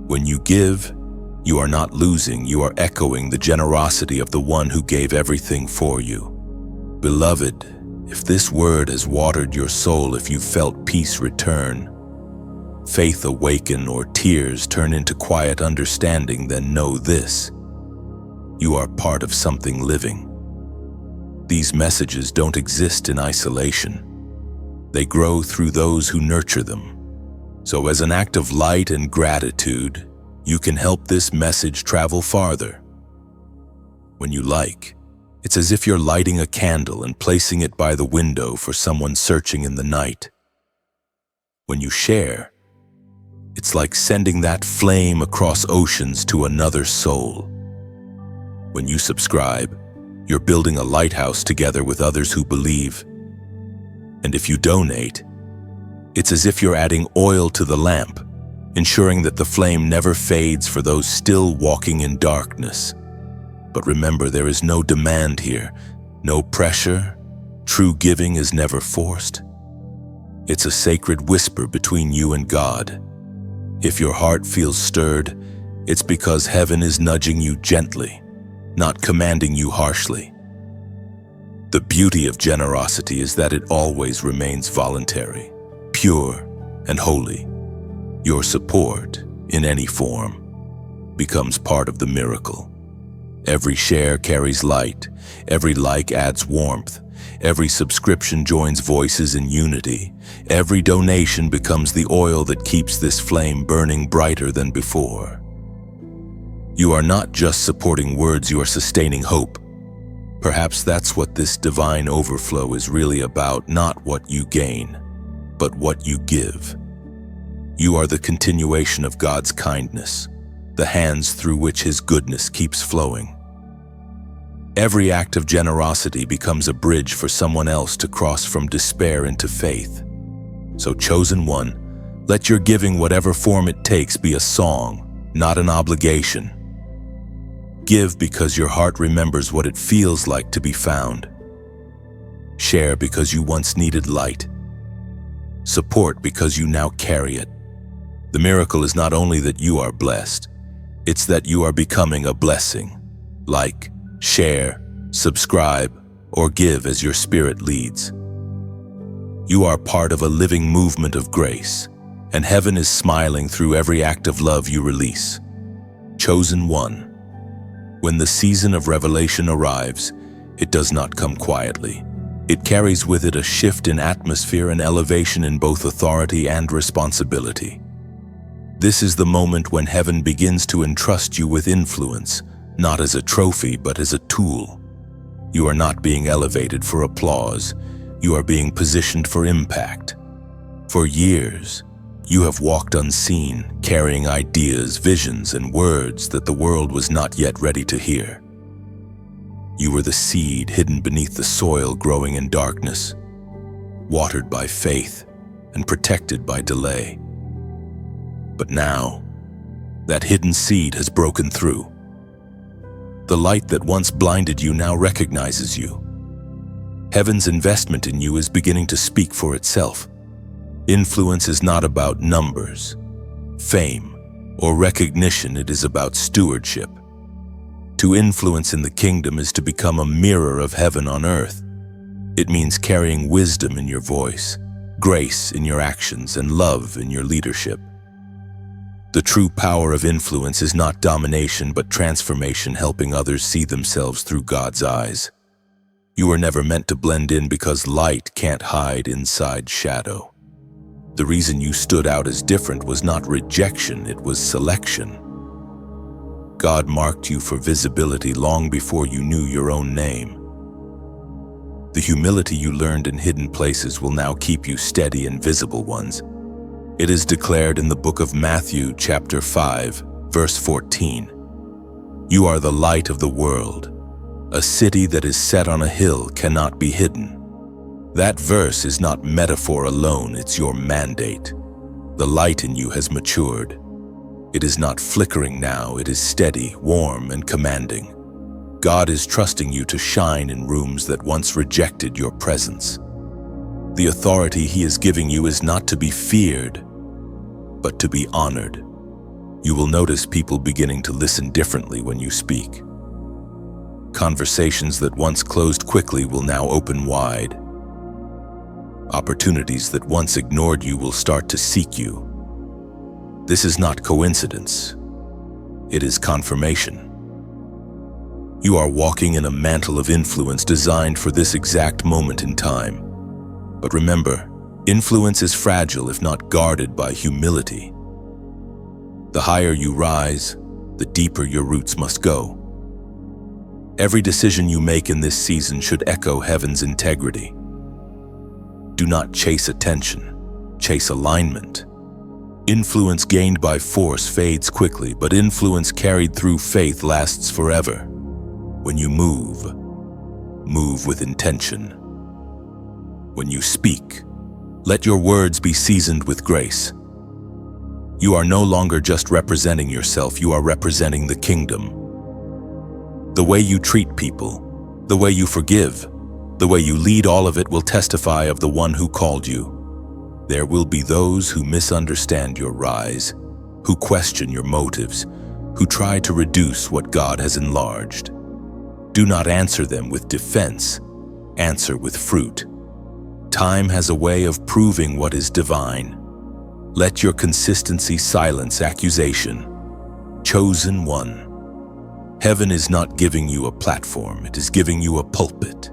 When you give, you are not losing, you are echoing the generosity of the one who gave everything for you. Beloved, if this word has watered your soul, if you felt peace return, faith awaken, or tears turn into quiet understanding, then know this: you are part of something living. These messages don't exist in isolation. They grow through those who nurture them. So as an act of light and gratitude, you can help this message travel farther. When you like, it's as if you're lighting a candle and placing it by the window for someone searching in the night. When you share, it's like sending that flame across oceans to another soul. When you subscribe, you're building a lighthouse together with others who believe. And if you donate, it's as if you're adding oil to the lamp, ensuring that the flame never fades for those still walking in darkness. But remember, there is no demand here, no pressure. True giving is never forced. It's a sacred whisper between you and God. If your heart feels stirred, it's because heaven is nudging you gently, not commanding you harshly. The beauty of generosity is that it always remains voluntary, pure, and holy. Your support, in any form, becomes part of the miracle. Every share carries light, every like adds warmth, every subscription joins voices in unity, every donation becomes the oil that keeps this flame burning brighter than before. You are not just supporting words, you are sustaining hope. Perhaps that's what this divine overflow is really about, not what you gain, but what you give. You are the continuation of God's kindness, the hands through which His goodness keeps flowing. Every act of generosity becomes a bridge for someone else to cross from despair into faith. So, chosen one, let your giving, whatever form it takes, be a song, not an obligation. Give because your heart remembers what it feels like to be found. Share because you once needed light. Support because you now carry it. The miracle is not only that you are blessed, it's that you are becoming a blessing. Like, share, subscribe, or give as your spirit leads. You are part of a living movement of grace, and heaven is smiling through every act of love you release. Chosen one, when the season of revelation arrives, it does not come quietly. It carries with it a shift in atmosphere and elevation in both authority and responsibility. This is the moment when heaven begins to entrust you with influence, not as a trophy, but as a tool. You are not being elevated for applause. You are being positioned for impact. For years, you have walked unseen, carrying ideas, visions, and words that the world was not yet ready to hear. You were the seed hidden beneath the soil, growing in darkness, watered by faith and protected by delay. But now, that hidden seed has broken through. The light that once blinded you now recognizes you. Heaven's investment in you is beginning to speak for itself. Influence is not about numbers, fame, or recognition. It is about stewardship. To influence in the kingdom is to become a mirror of heaven on earth. It means carrying wisdom in your voice, grace in your actions, and love in your leadership. The true power of influence is not domination but transformation, helping others see themselves through God's eyes. You were never meant to blend in because light can't hide inside shadow. The reason you stood out as different was not rejection, it was selection. God marked you for visibility long before you knew your own name. The humility you learned in hidden places will now keep you steady in visible ones. It is declared in the book of Matthew, chapter 5, verse 14. You are the light of the world. A city that is set on a hill cannot be hidden. That verse is not metaphor alone, it's your mandate. The light in you has matured. It is not flickering now, it is steady, warm, and commanding. God is trusting you to shine in rooms that once rejected your presence. The authority He is giving you is not to be feared, but to be honored. You will notice people beginning to listen differently when you speak. Conversations that once closed quickly will now open wide. Opportunities that once ignored you will start to seek you. This is not coincidence. It is confirmation. You are walking in a mantle of influence designed for this exact moment in time. But remember, influence is fragile if not guarded by humility. The higher you rise, the deeper your roots must go. Every decision you make in this season should echo heaven's integrity. Do not chase attention, chase alignment. Influence gained by force fades quickly, but influence carried through faith lasts forever. When you move, move with intention. When you speak, let your words be seasoned with grace. You are no longer just representing yourself, you are representing the kingdom. The way you treat people, the way you forgive, the way you lead, all of it will testify of the one who called you. There will be those who misunderstand your rise, who question your motives, who try to reduce what God has enlarged. Do not answer them with defense, answer with fruit. Time has a way of proving what is divine. Let your consistency silence accusation. Chosen one. Heaven is not giving you a platform, it is giving you a pulpit.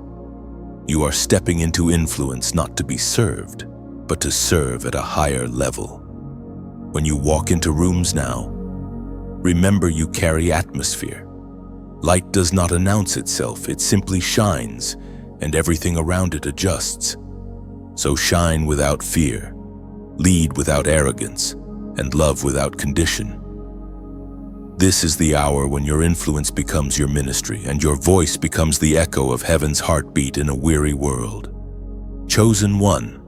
You are stepping into influence not to be served, but to serve at a higher level. When you walk into rooms now, remember you carry atmosphere. Light does not announce itself, it simply shines, and everything around it adjusts. So shine without fear, lead without arrogance, and love without condition. This is the hour when your influence becomes your ministry and your voice becomes the echo of heaven's heartbeat in a weary world. Chosen one,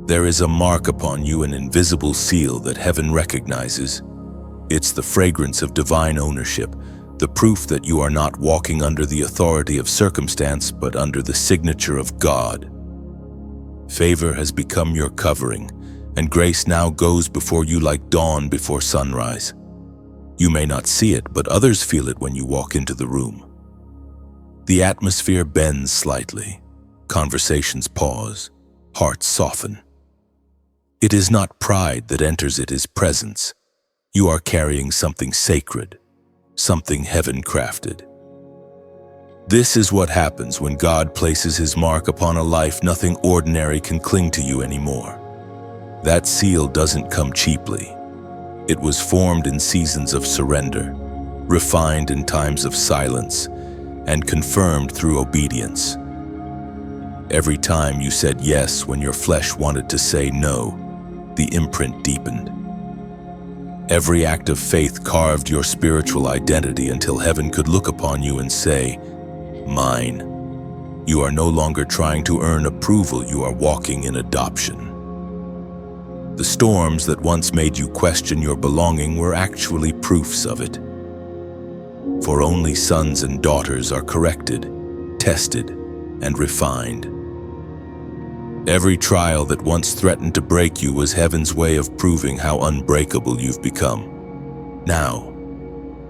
there is a mark upon you, an invisible seal that heaven recognizes. It's the fragrance of divine ownership, the proof that you are not walking under the authority of circumstance, but under the signature of God. Favor has become your covering, and grace now goes before you like dawn before sunrise. You may not see it, but others feel it when you walk into the room. The atmosphere bends slightly, conversations pause, hearts soften. It is not pride that enters, it is presence. You are carrying something sacred, something heaven-crafted. This is what happens when God places His mark upon a life. Nothing ordinary can cling to you anymore. That seal doesn't come cheaply. It was formed in seasons of surrender, refined in times of silence, and confirmed through obedience. Every time you said yes when your flesh wanted to say no, the imprint deepened. Every act of faith carved your spiritual identity until heaven could look upon you and say, "Mine." You are no longer trying to earn approval, you are walking in adoption. The storms that once made you question your belonging were actually proofs of it. For only sons and daughters are corrected, tested, and refined. Every trial that once threatened to break you was heaven's way of proving how unbreakable you've become. Now,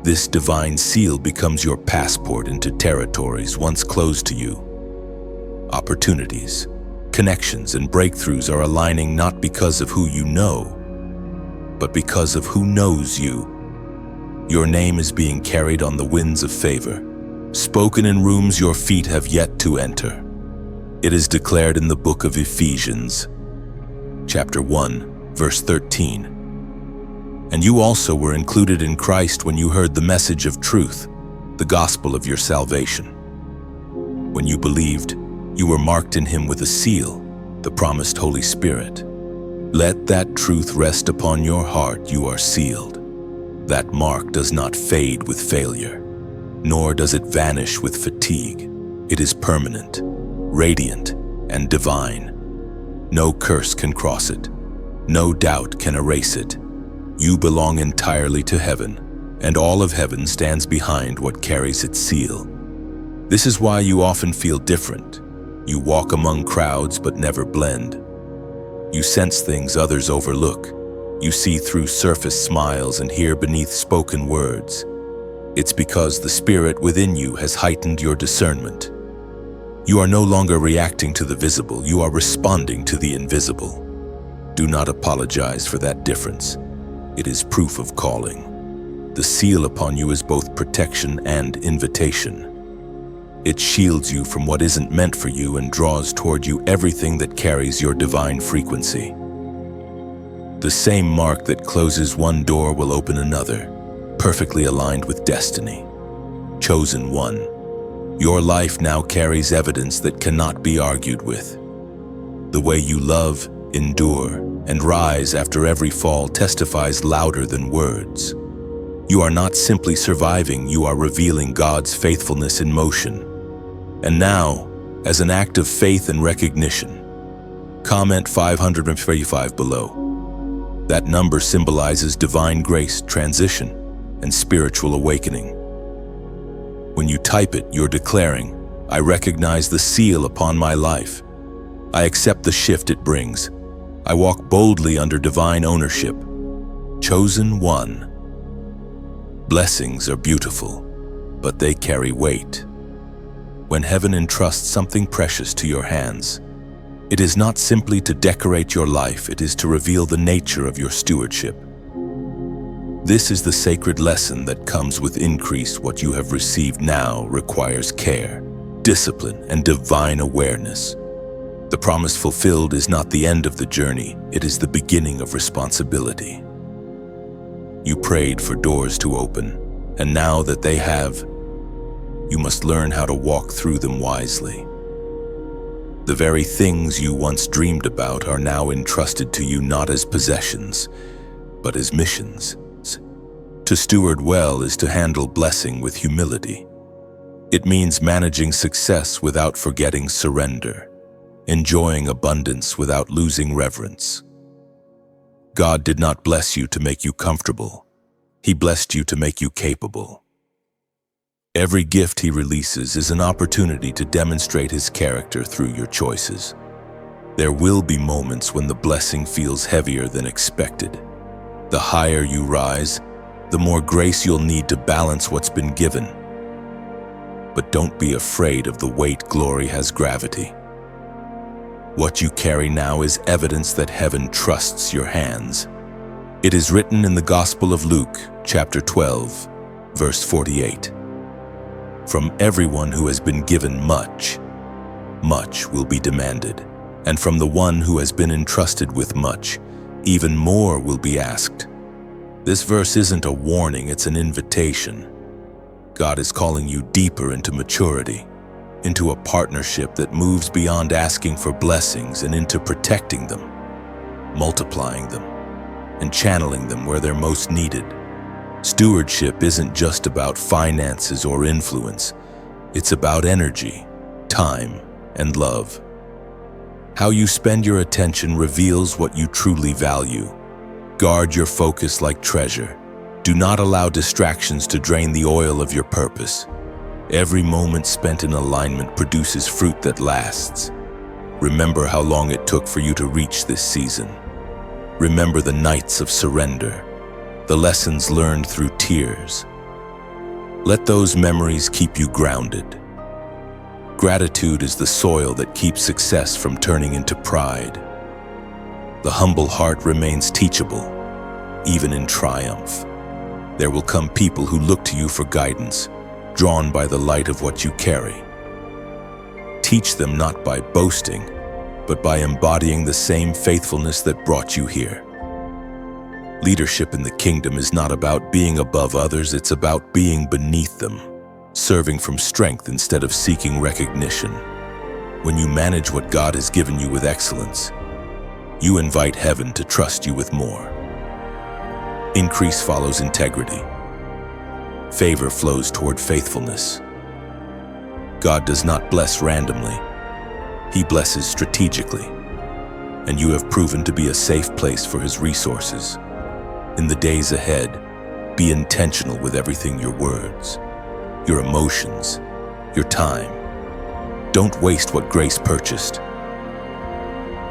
this divine seal becomes your passport into territories once closed to you. Opportunities, connections, and breakthroughs are aligning not because of who you know, but because of who knows you. Your name is being carried on the winds of favor, spoken in rooms your feet have yet to enter. It is declared in the book of Ephesians, chapter 1, verse 13. And you also were included in Christ when you heard the message of truth, the gospel of your salvation. When you believed, you were marked in him with a seal, the promised Holy Spirit. Let that truth rest upon your heart. You are sealed. That mark does not fade with failure, nor does it vanish with fatigue. It is permanent, radiant, and divine. No curse can cross it. No doubt can erase it. You belong entirely to heaven, and all of heaven stands behind what carries its seal. This is why you often feel different. You walk among crowds but never blend. You sense things others overlook. You see through surface smiles and hear beneath spoken words. It's because the Spirit within you has heightened your discernment. You are no longer reacting to the visible, you are responding to the invisible. Do not apologize for that difference. It is proof of calling. The seal upon you is both protection and invitation. It shields you from what isn't meant for you and draws toward you everything that carries your divine frequency. The same mark that closes one door will open another, perfectly aligned with destiny. Chosen one. Your life now carries evidence that cannot be argued with. The way you love, endure, and rise after every fall testifies louder than words. You are not simply surviving, you are revealing God's faithfulness in motion. And now, as an act of faith and recognition, comment 535 below. That number symbolizes divine grace, transition, and spiritual awakening. When you type it, you're declaring, I recognize the seal upon my life. I accept the shift it brings. I walk boldly under divine ownership. Chosen one. Blessings are beautiful, but they carry weight. When heaven entrusts something precious to your hands, it is not simply to decorate your life, it is to reveal the nature of your stewardship. This is the sacred lesson that comes with increase. What you have received now requires care, discipline, and divine awareness. The promise fulfilled is not the end of the journey, it is the beginning of responsibility. You prayed for doors to open, and now that they have, you must learn how to walk through them wisely. The very things you once dreamed about are now entrusted to you not as possessions, but as missions. To steward well is to handle blessing with humility. It means managing success without forgetting surrender, enjoying abundance without losing reverence. God did not bless you to make you comfortable. He blessed you to make you capable. Every gift He releases is an opportunity to demonstrate His character through your choices. There will be moments when the blessing feels heavier than expected. The higher you rise, the more grace you'll need to balance what's been given. But don't be afraid of the weight. Glory has gravity. What you carry now is evidence that heaven trusts your hands. It is written in the Gospel of Luke, chapter 12, verse 48. From everyone who has been given much, much will be demanded. And from the one who has been entrusted with much, even more will be asked. This verse isn't a warning, it's an invitation. God is calling you deeper into maturity, into a partnership that moves beyond asking for blessings and into protecting them, multiplying them, and channeling them where they're most needed. Stewardship isn't just about finances or influence. It's about energy, time, and love. How you spend your attention reveals what you truly value. Guard your focus like treasure. Do not allow distractions to drain the oil of your purpose. Every moment spent in alignment produces fruit that lasts. Remember how long it took for you to reach this season. Remember the nights of surrender, the lessons learned through tears. Let those memories keep you grounded. Gratitude is the soil that keeps success from turning into pride. The humble heart remains teachable, even in triumph. There will come people who look to you for guidance, drawn by the light of what you carry. Teach them not by boasting, but by embodying the same faithfulness that brought you here. Leadership in the kingdom is not about being above others, it's about being beneath them, serving from strength instead of seeking recognition. When you manage what God has given you with excellence, you invite heaven to trust you with more. Increase follows integrity. Favor flows toward faithfulness. God does not bless randomly. He blesses strategically, and you have proven to be a safe place for His resources. In the days ahead, be intentional with everything: your words, your emotions, your time. Don't waste what grace purchased.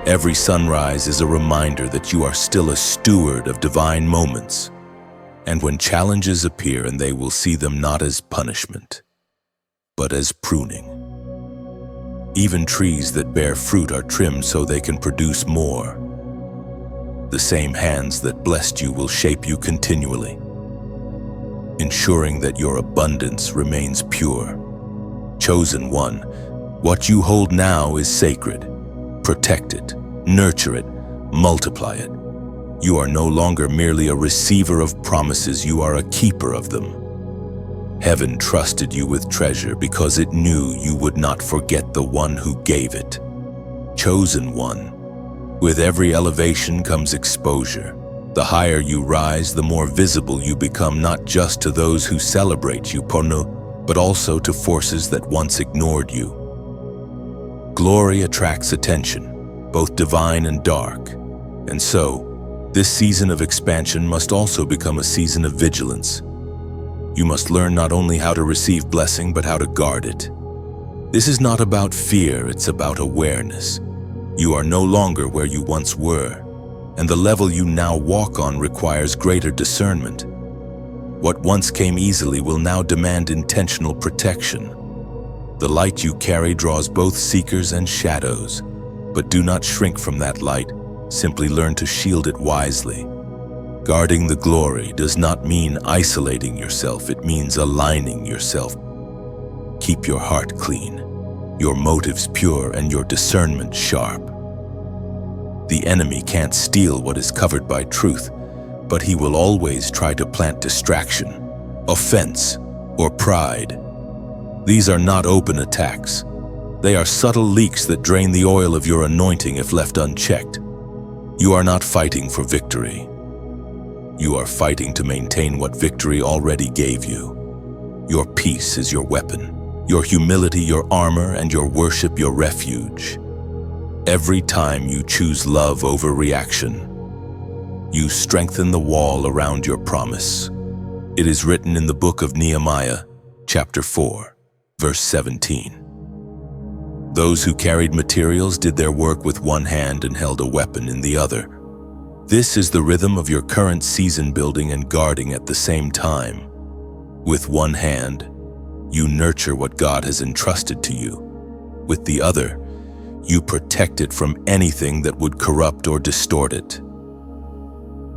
Every sunrise is a reminder that you are still a steward of divine moments. And when challenges appear, and they will see them not as punishment, but as pruning. Even trees that bear fruit are trimmed so they can produce more. The same hands that blessed you will shape you continually, ensuring that your abundance remains pure. Chosen one, what you hold now is sacred. Protect it, nurture it, multiply it. You are no longer merely a receiver of promises, you are a keeper of them. Heaven trusted you with treasure because it knew you would not forget the one who gave it. Chosen one, with every elevation comes exposure. The higher you rise, the more visible you become, not just to those who celebrate you, but also to forces that once ignored you. Glory attracts attention, both divine and dark. And so, this season of expansion must also become a season of vigilance. You must learn not only how to receive blessing, but how to guard it. This is not about fear, it's about awareness. You are no longer where you once were, and the level you now walk on requires greater discernment. What once came easily will now demand intentional protection. The light you carry draws both seekers and shadows, but do not shrink from that light, simply learn to shield it wisely. Guarding the glory does not mean isolating yourself, it means aligning yourself. Keep your heart clean, your motives pure, and your discernment sharp. The enemy can't steal what is covered by truth, but he will always try to plant distraction, offense, or pride. These are not open attacks. They are subtle leaks that drain the oil of your anointing if left unchecked. You are not fighting for victory. You are fighting to maintain what victory already gave you. Your peace is your weapon, your humility your armor, and your worship your refuge. Every time you choose love over reaction, you strengthen the wall around your promise. It is written in the book of Nehemiah, chapter 4, verse 17. Those who carried materials did their work with one hand and held a weapon in the other. This is the rhythm of your current season, building and guarding at the same time. With one hand, you nurture what God has entrusted to you. With the other, you protect it from anything that would corrupt or distort it.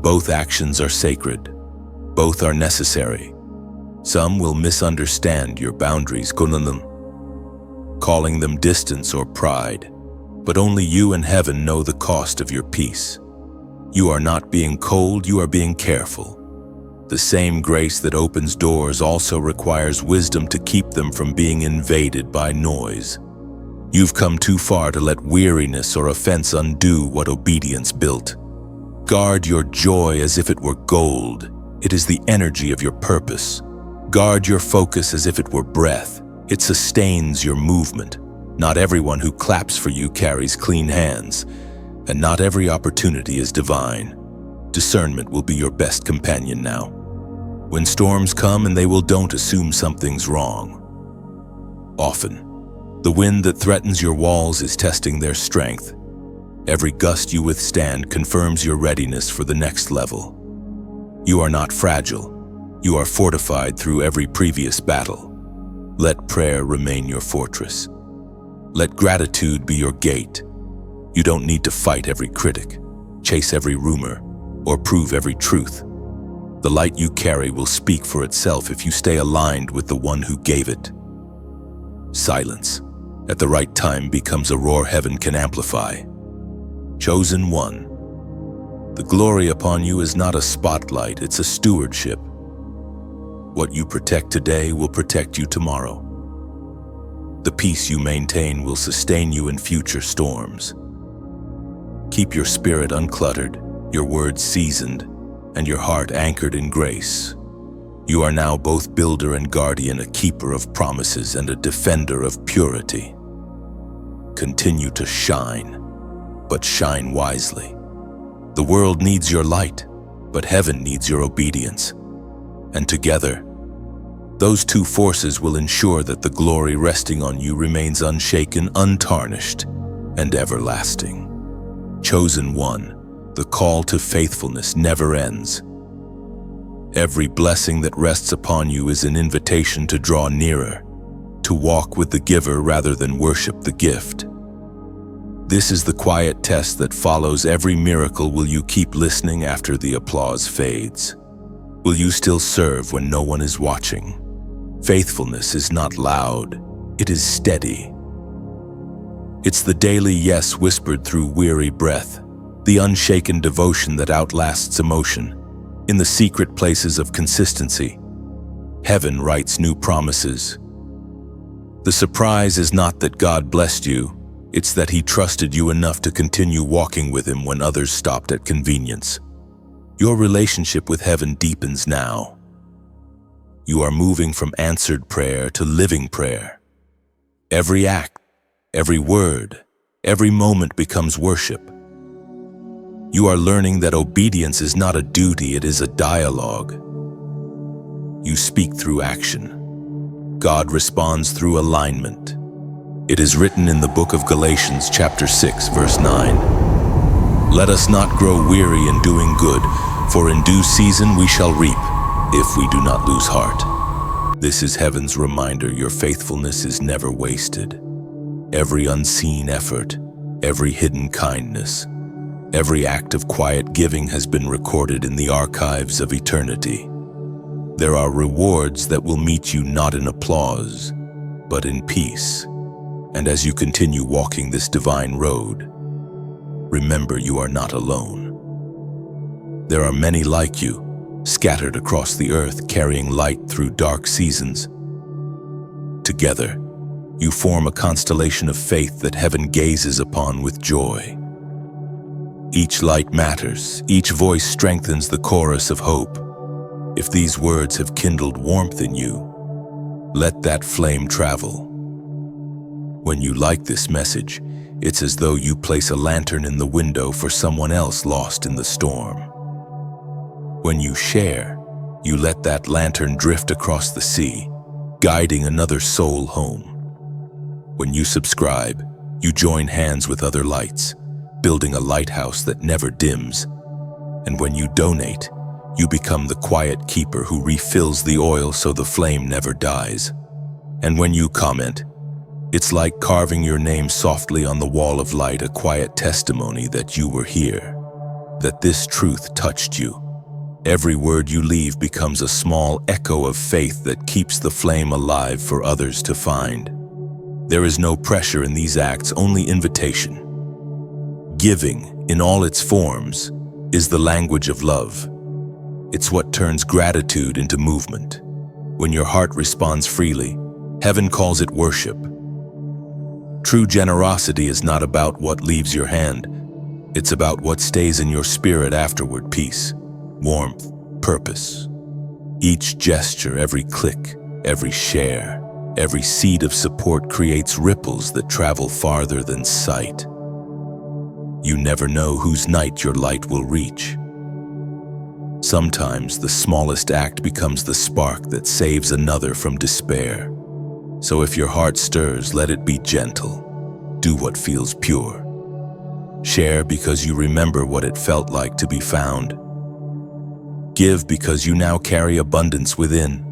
Both actions are sacred. Both are necessary. Some will misunderstand your boundaries, calling them distance or pride, but only you and heaven know the cost of your peace. You are not being cold, you are being careful. The same grace that opens doors also requires wisdom to keep them from being invaded by noise. You've come too far to let weariness or offense undo what obedience built. Guard your joy as if it were gold. It is the energy of your purpose. Guard your focus as if it were breath. It sustains your movement. Not everyone who claps for you carries clean hands, and not every opportunity is divine. Discernment will be your best companion now. When storms come and don't assume something's wrong. Often, The wind that threatens your walls is testing their strength. Every gust you withstand confirms your readiness for the next level. You are not fragile. You are fortified through every previous battle. Let prayer remain your fortress. Let gratitude be your gate. You don't need to fight every critic, chase every rumor, or prove every truth. The light you carry will speak for itself if you stay aligned with the one who gave it. Silence, at the right time, becomes a roar heaven can amplify. Chosen one. The glory upon you is not a spotlight, it's a stewardship. What you protect today will protect you tomorrow. The peace you maintain will sustain you in future storms. Keep your spirit uncluttered, your words seasoned, and your heart anchored in grace. You are now both builder and guardian, a keeper of promises and a defender of purity. Continue to shine, but shine wisely. The world needs your light, but heaven needs your obedience. And together, those two forces will ensure that the glory resting on you remains unshaken, untarnished, and everlasting. Chosen one, the call to faithfulness never ends. Every blessing that rests upon you is an invitation to draw nearer, to walk with the giver rather than worship the gift. This is the quiet test that follows every miracle. Will you keep listening after the applause fades? Will you still serve when no one is watching? Faithfulness is not loud, it is steady. It's the daily yes whispered through weary breath, the unshaken devotion that outlasts emotion. In the secret places of consistency, heaven writes new promises. The surprise is not that God blessed you, it's that He trusted you enough to continue walking with Him when others stopped at convenience. Your relationship with heaven deepens now. You are moving from answered prayer to living prayer. Every act, every word, every moment becomes worship. You are learning that obedience is not a duty, it is a dialogue. You speak through action. God responds through alignment. It is written in the book of Galatians chapter 6, verse 9. Let us not grow weary in doing good, for in due season we shall reap, if we do not lose heart. This is heaven's reminder your faithfulness is never wasted. Every unseen effort, every hidden kindness, every act of quiet giving has been recorded in the archives of eternity. There are rewards that will meet you not in applause, but in peace. And as you continue walking this divine road, remember you are not alone. There are many like you, scattered across the earth, carrying light through dark seasons. Together, you form a constellation of faith that heaven gazes upon with joy. Each light matters, each voice strengthens the chorus of hope. If these words have kindled warmth in you, let that flame travel. When you like this message, it's as though you place a lantern in the window for someone else lost in the storm. When you share, you let that lantern drift across the sea, guiding another soul home. When you subscribe, you join hands with other lights, building a lighthouse that never dims. And when you donate, you become the quiet keeper who refills the oil so the flame never dies. And when you comment, it's like carving your name softly on the wall of light, a quiet testimony that you were here, that this truth touched you. Every word you leave becomes a small echo of faith that keeps the flame alive for others to find. There is no pressure in these acts, only invitation. Giving, in all its forms, is the language of love. It's what turns gratitude into movement. When your heart responds freely, heaven calls it worship. True generosity is not about what leaves your hand. It's about what stays in your spirit afterward: peace, warmth, purpose. Each gesture, every click, every share, every seed of support creates ripples that travel farther than sight. You never know whose night your light will reach. Sometimes the smallest act becomes the spark that saves another from despair. So if your heart stirs, let it be gentle. Do what feels pure. Share because you remember what it felt like to be found. Give because you now carry abundance within.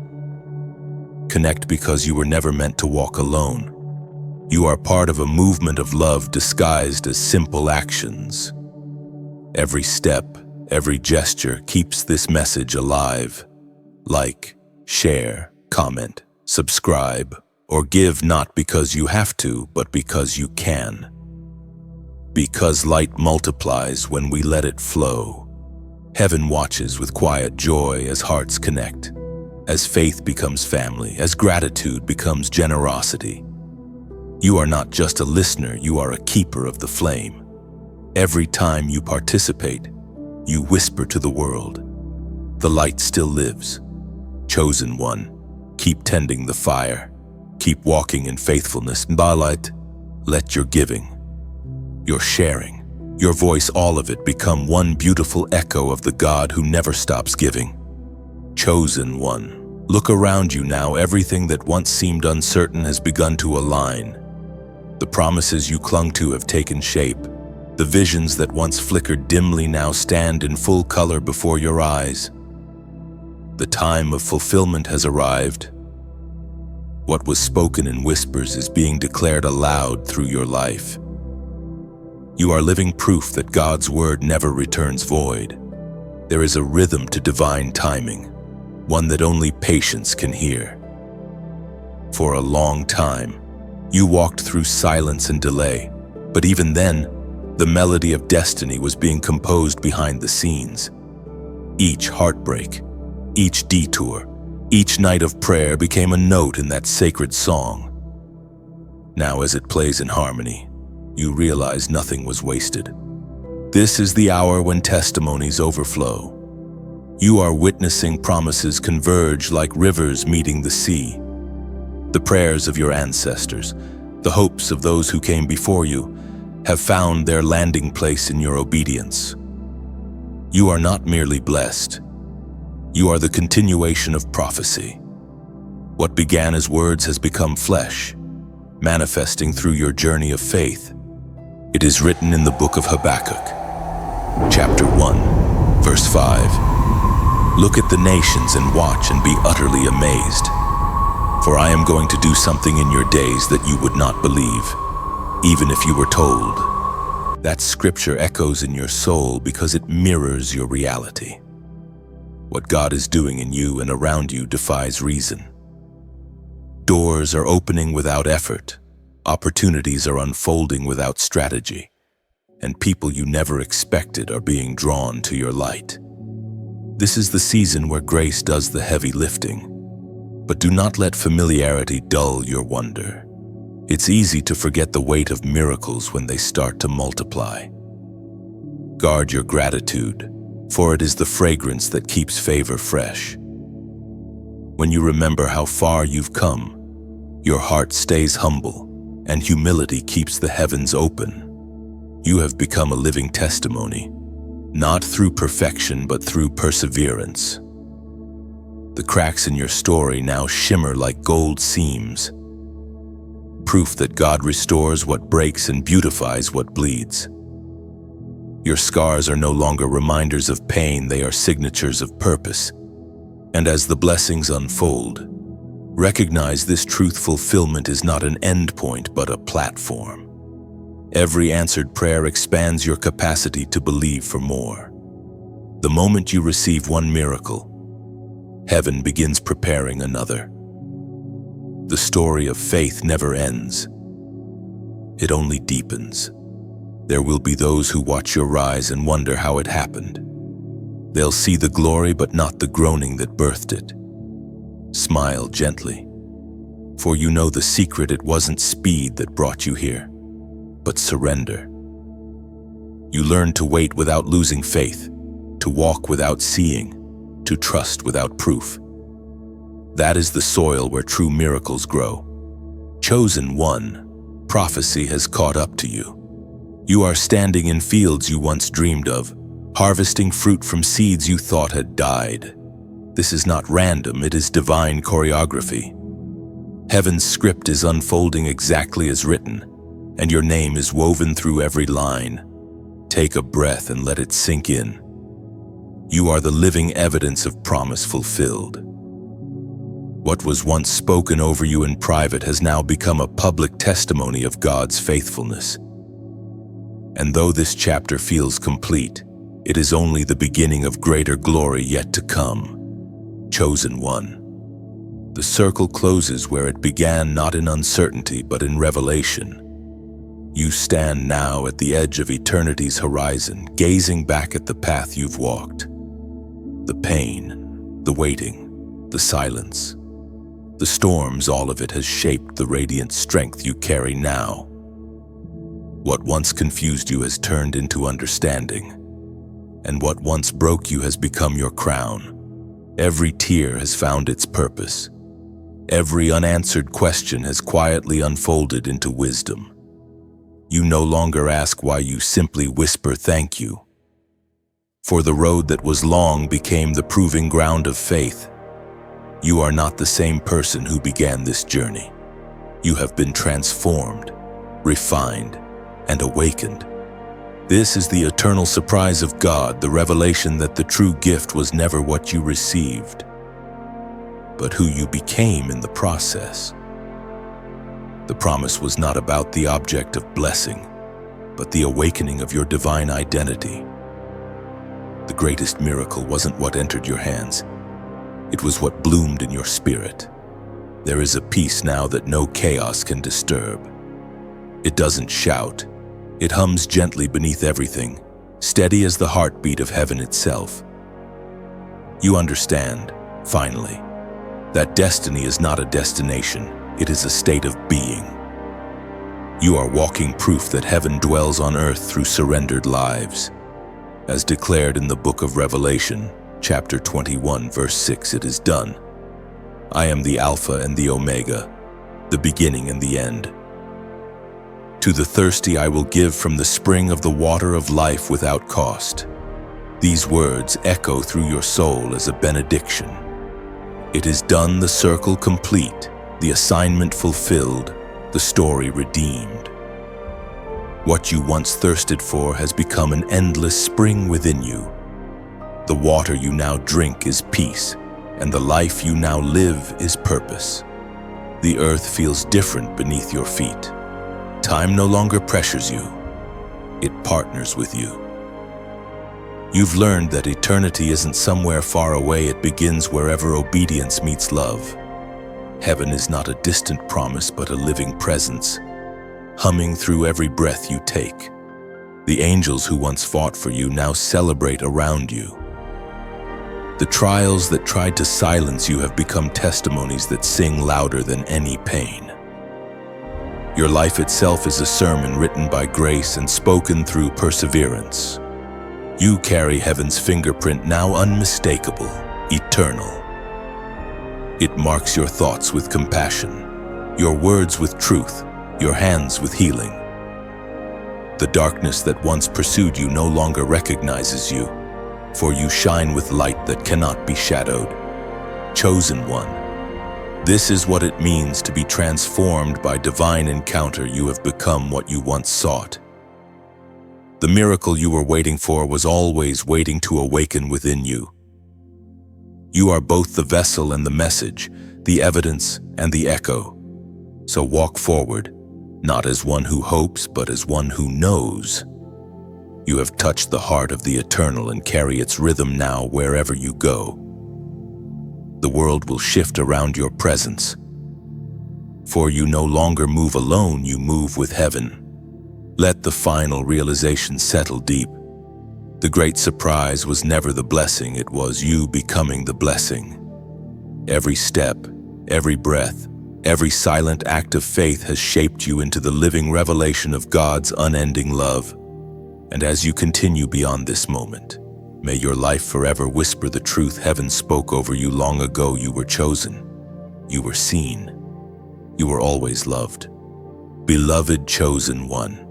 Connect because you were never meant to walk alone. You are part of a movement of love disguised as simple actions. Every step, every gesture keeps this message alive. Like, share, comment, subscribe, or give not because you have to, but because you can. Because light multiplies when we let it flow. Heaven watches with quiet joy as hearts connect, as faith becomes family, as gratitude becomes generosity. You are not just a listener, you are a keeper of the flame. Every time you participate, you whisper to the world, the light still lives. Chosen one, keep tending the fire. Keep walking in faithfulness. Light, let your giving, your sharing, your voice, all of it become one beautiful echo of the God who never stops giving. Chosen one, look around you now. Everything that once seemed uncertain has begun to align. The promises you clung to have taken shape. The visions that once flickered dimly now stand in full color before your eyes. The time of fulfillment has arrived. What was spoken in whispers is being declared aloud through your life. You are living proof that God's word never returns void. There is a rhythm to divine timing, one that only patience can hear. For a long time, you walked through silence and delay, but even then, the melody of destiny was being composed behind the scenes. Each heartbreak, each detour, each night of prayer became a note in that sacred song. Now, as it plays in harmony, you realize nothing was wasted. This is the hour when testimonies overflow. You are witnessing promises converge like rivers meeting the sea. The prayers of your ancestors, the hopes of those who came before you, have found their landing place in your obedience. You are not merely blessed. You are the continuation of prophecy. What began as words has become flesh, manifesting through your journey of faith. It is written in the book of Habakkuk, chapter 1, verse 5. Look at the nations and watch and be utterly amazed. For I am going to do something in your days that you would not believe, even if you were told. That scripture echoes in your soul because it mirrors your reality. What God is doing in you and around you defies reason. Doors are opening without effort, opportunities are unfolding without strategy, and people you never expected are being drawn to your light. This is the season where grace does the heavy lifting. But do not let familiarity dull your wonder. It's easy to forget the weight of miracles when they start to multiply. Guard your gratitude, for it is the fragrance that keeps favor fresh. When you remember how far you've come, your heart stays humble, and humility keeps the heavens open. You have become a living testimony, not through perfection but through perseverance. The cracks in your story now shimmer like gold seams, proof that God restores what breaks and beautifies what bleeds. Your scars are no longer reminders of pain, they are signatures of purpose. And as the blessings unfold, recognize this truth: fulfillment is not an endpoint but a platform. Every answered prayer expands your capacity to believe for more. The moment you receive one miracle, heaven begins preparing another. The story of faith never ends. It only deepens. There will be those who watch your rise and wonder how it happened. They'll see the glory but not the groaning that birthed it. Smile gently, for you know the secret: it wasn't speed that brought you here, but surrender. You learn to wait without losing faith, to walk without seeing, to trust without proof. That is the soil where true miracles grow. Chosen one, prophecy has caught up to you. You are standing in fields you once dreamed of, harvesting fruit from seeds you thought had died. This is not random, it is divine choreography. Heaven's script is unfolding exactly as written, and your name is woven through every line. Take a breath and let it sink in. You are the living evidence of promise fulfilled. What was once spoken over you in private has now become a public testimony of God's faithfulness. And though this chapter feels complete, it is only the beginning of greater glory yet to come. Chosen one. The circle closes where it began, not in uncertainty but in revelation. You stand now at the edge of eternity's horizon, gazing back at the path you've walked. The pain, the waiting, the silence, the storms, all of it has shaped the radiant strength you carry now. What once confused you has turned into understanding, and what once broke you has become your crown. Every tear has found its purpose. Every unanswered question has quietly unfolded into wisdom. You no longer ask why, you simply whisper thank you. For the road that was long became the proving ground of faith. You are not the same person who began this journey. You have been transformed, refined, and awakened. This is the eternal surprise of God, the revelation that the true gift was never what you received, but who you became in the process. The promise was not about the object of blessing, but the awakening of your divine identity. The greatest miracle wasn't what entered your hands. It was what bloomed in your spirit. There is a peace now that no chaos can disturb. It doesn't shout. It hums gently beneath everything, steady as the heartbeat of heaven itself. You understand, finally, that destiny is not a destination, it is a state of being. You are walking proof that heaven dwells on earth through surrendered lives. As declared in the book of Revelation, chapter 21, verse 6, it is done. I am the Alpha and the Omega, the beginning and the end. To the thirsty I will give from the spring of the water of life without cost. These words echo through your soul as a benediction. It is done, the circle complete, the assignment fulfilled, the story redeemed. What you once thirsted for has become an endless spring within you. The water you now drink is peace, and the life you now live is purpose. The earth feels different beneath your feet. Time no longer pressures you. It partners with you. You've learned that eternity isn't somewhere far away, it begins wherever obedience meets love. Heaven is not a distant promise but a living presence, humming through every breath you take. The angels who once fought for you now celebrate around you. The trials that tried to silence you have become testimonies that sing louder than any pain. Your life itself is a sermon written by grace and spoken through perseverance. You carry heaven's fingerprint, now unmistakable, eternal. It marks your thoughts with compassion, your words with truth, your hands with healing. The darkness that once pursued you no longer recognizes you, for you shine with light that cannot be shadowed. Chosen one. This is what it means to be transformed by divine encounter. You have become what you once sought. The miracle you were waiting for was always waiting to awaken within you. You are both the vessel and the message, the evidence and the echo. So walk forward, not as one who hopes, but as one who knows. You have touched the heart of the eternal and carry its rhythm now wherever you go. The world will shift around your presence. For you no longer move alone, you move with heaven. Let the final realization settle deep. The great surprise was never the blessing, it was you becoming the blessing. Every step, every breath, every silent act of faith has shaped you into the living revelation of God's unending love. And as you continue beyond this moment, may your life forever whisper the truth heaven spoke over you long ago. You were chosen. You were seen. You were always loved. Beloved chosen one.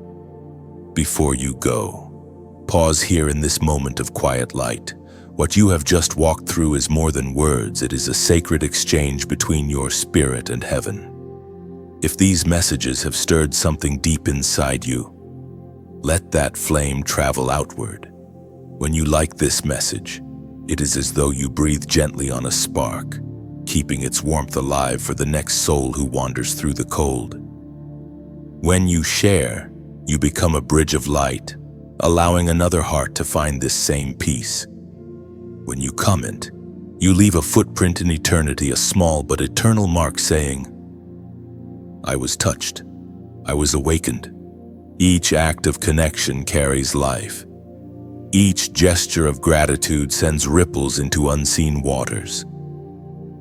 Before you go, pause here in this moment of quiet light. What you have just walked through is more than words. It is a sacred exchange between your spirit and heaven. If these messages have stirred something deep inside you, let that flame travel outward. When you like this message, it is as though you breathe gently on a spark, keeping its warmth alive for the next soul who wanders through the cold. When you share, you become a bridge of light, allowing another heart to find this same peace. When you comment, you leave a footprint in eternity, a small but eternal mark saying, "I was touched. I was awakened." Each act of connection carries life. Each gesture of gratitude sends ripples into unseen waters.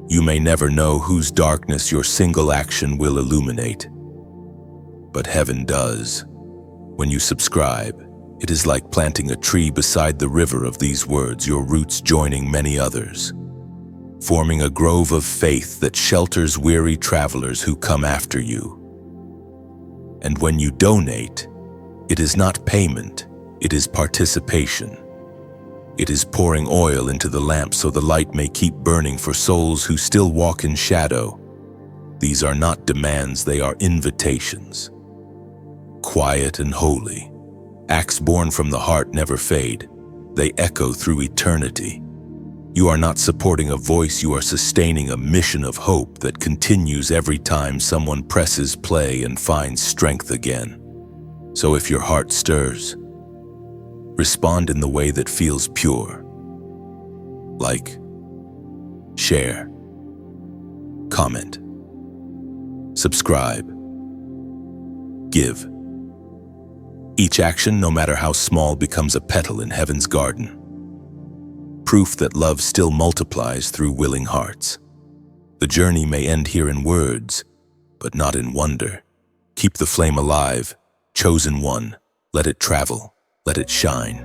You may never know whose darkness your single action will illuminate, but heaven does. When you subscribe, it is like planting a tree beside the river of these words, your roots joining many others, forming a grove of faith that shelters weary travelers who come after you. And when you donate, it is not payment, it is participation. It is pouring oil into the lamp so the light may keep burning for souls who still walk in shadow. These are not demands, they are invitations. Quiet and holy, acts born from the heart never fade. They echo through eternity. You are not supporting a voice, you are sustaining a mission of hope that continues every time someone presses play and finds strength again. So if your heart stirs, respond in the way that feels pure. Like, share, comment, subscribe, give. Each action, no matter how small, becomes a petal in heaven's garden. Proof that love still multiplies through willing hearts. The journey may end here in words, but not in wonder. Keep the flame alive, chosen one. Let it travel, let it shine.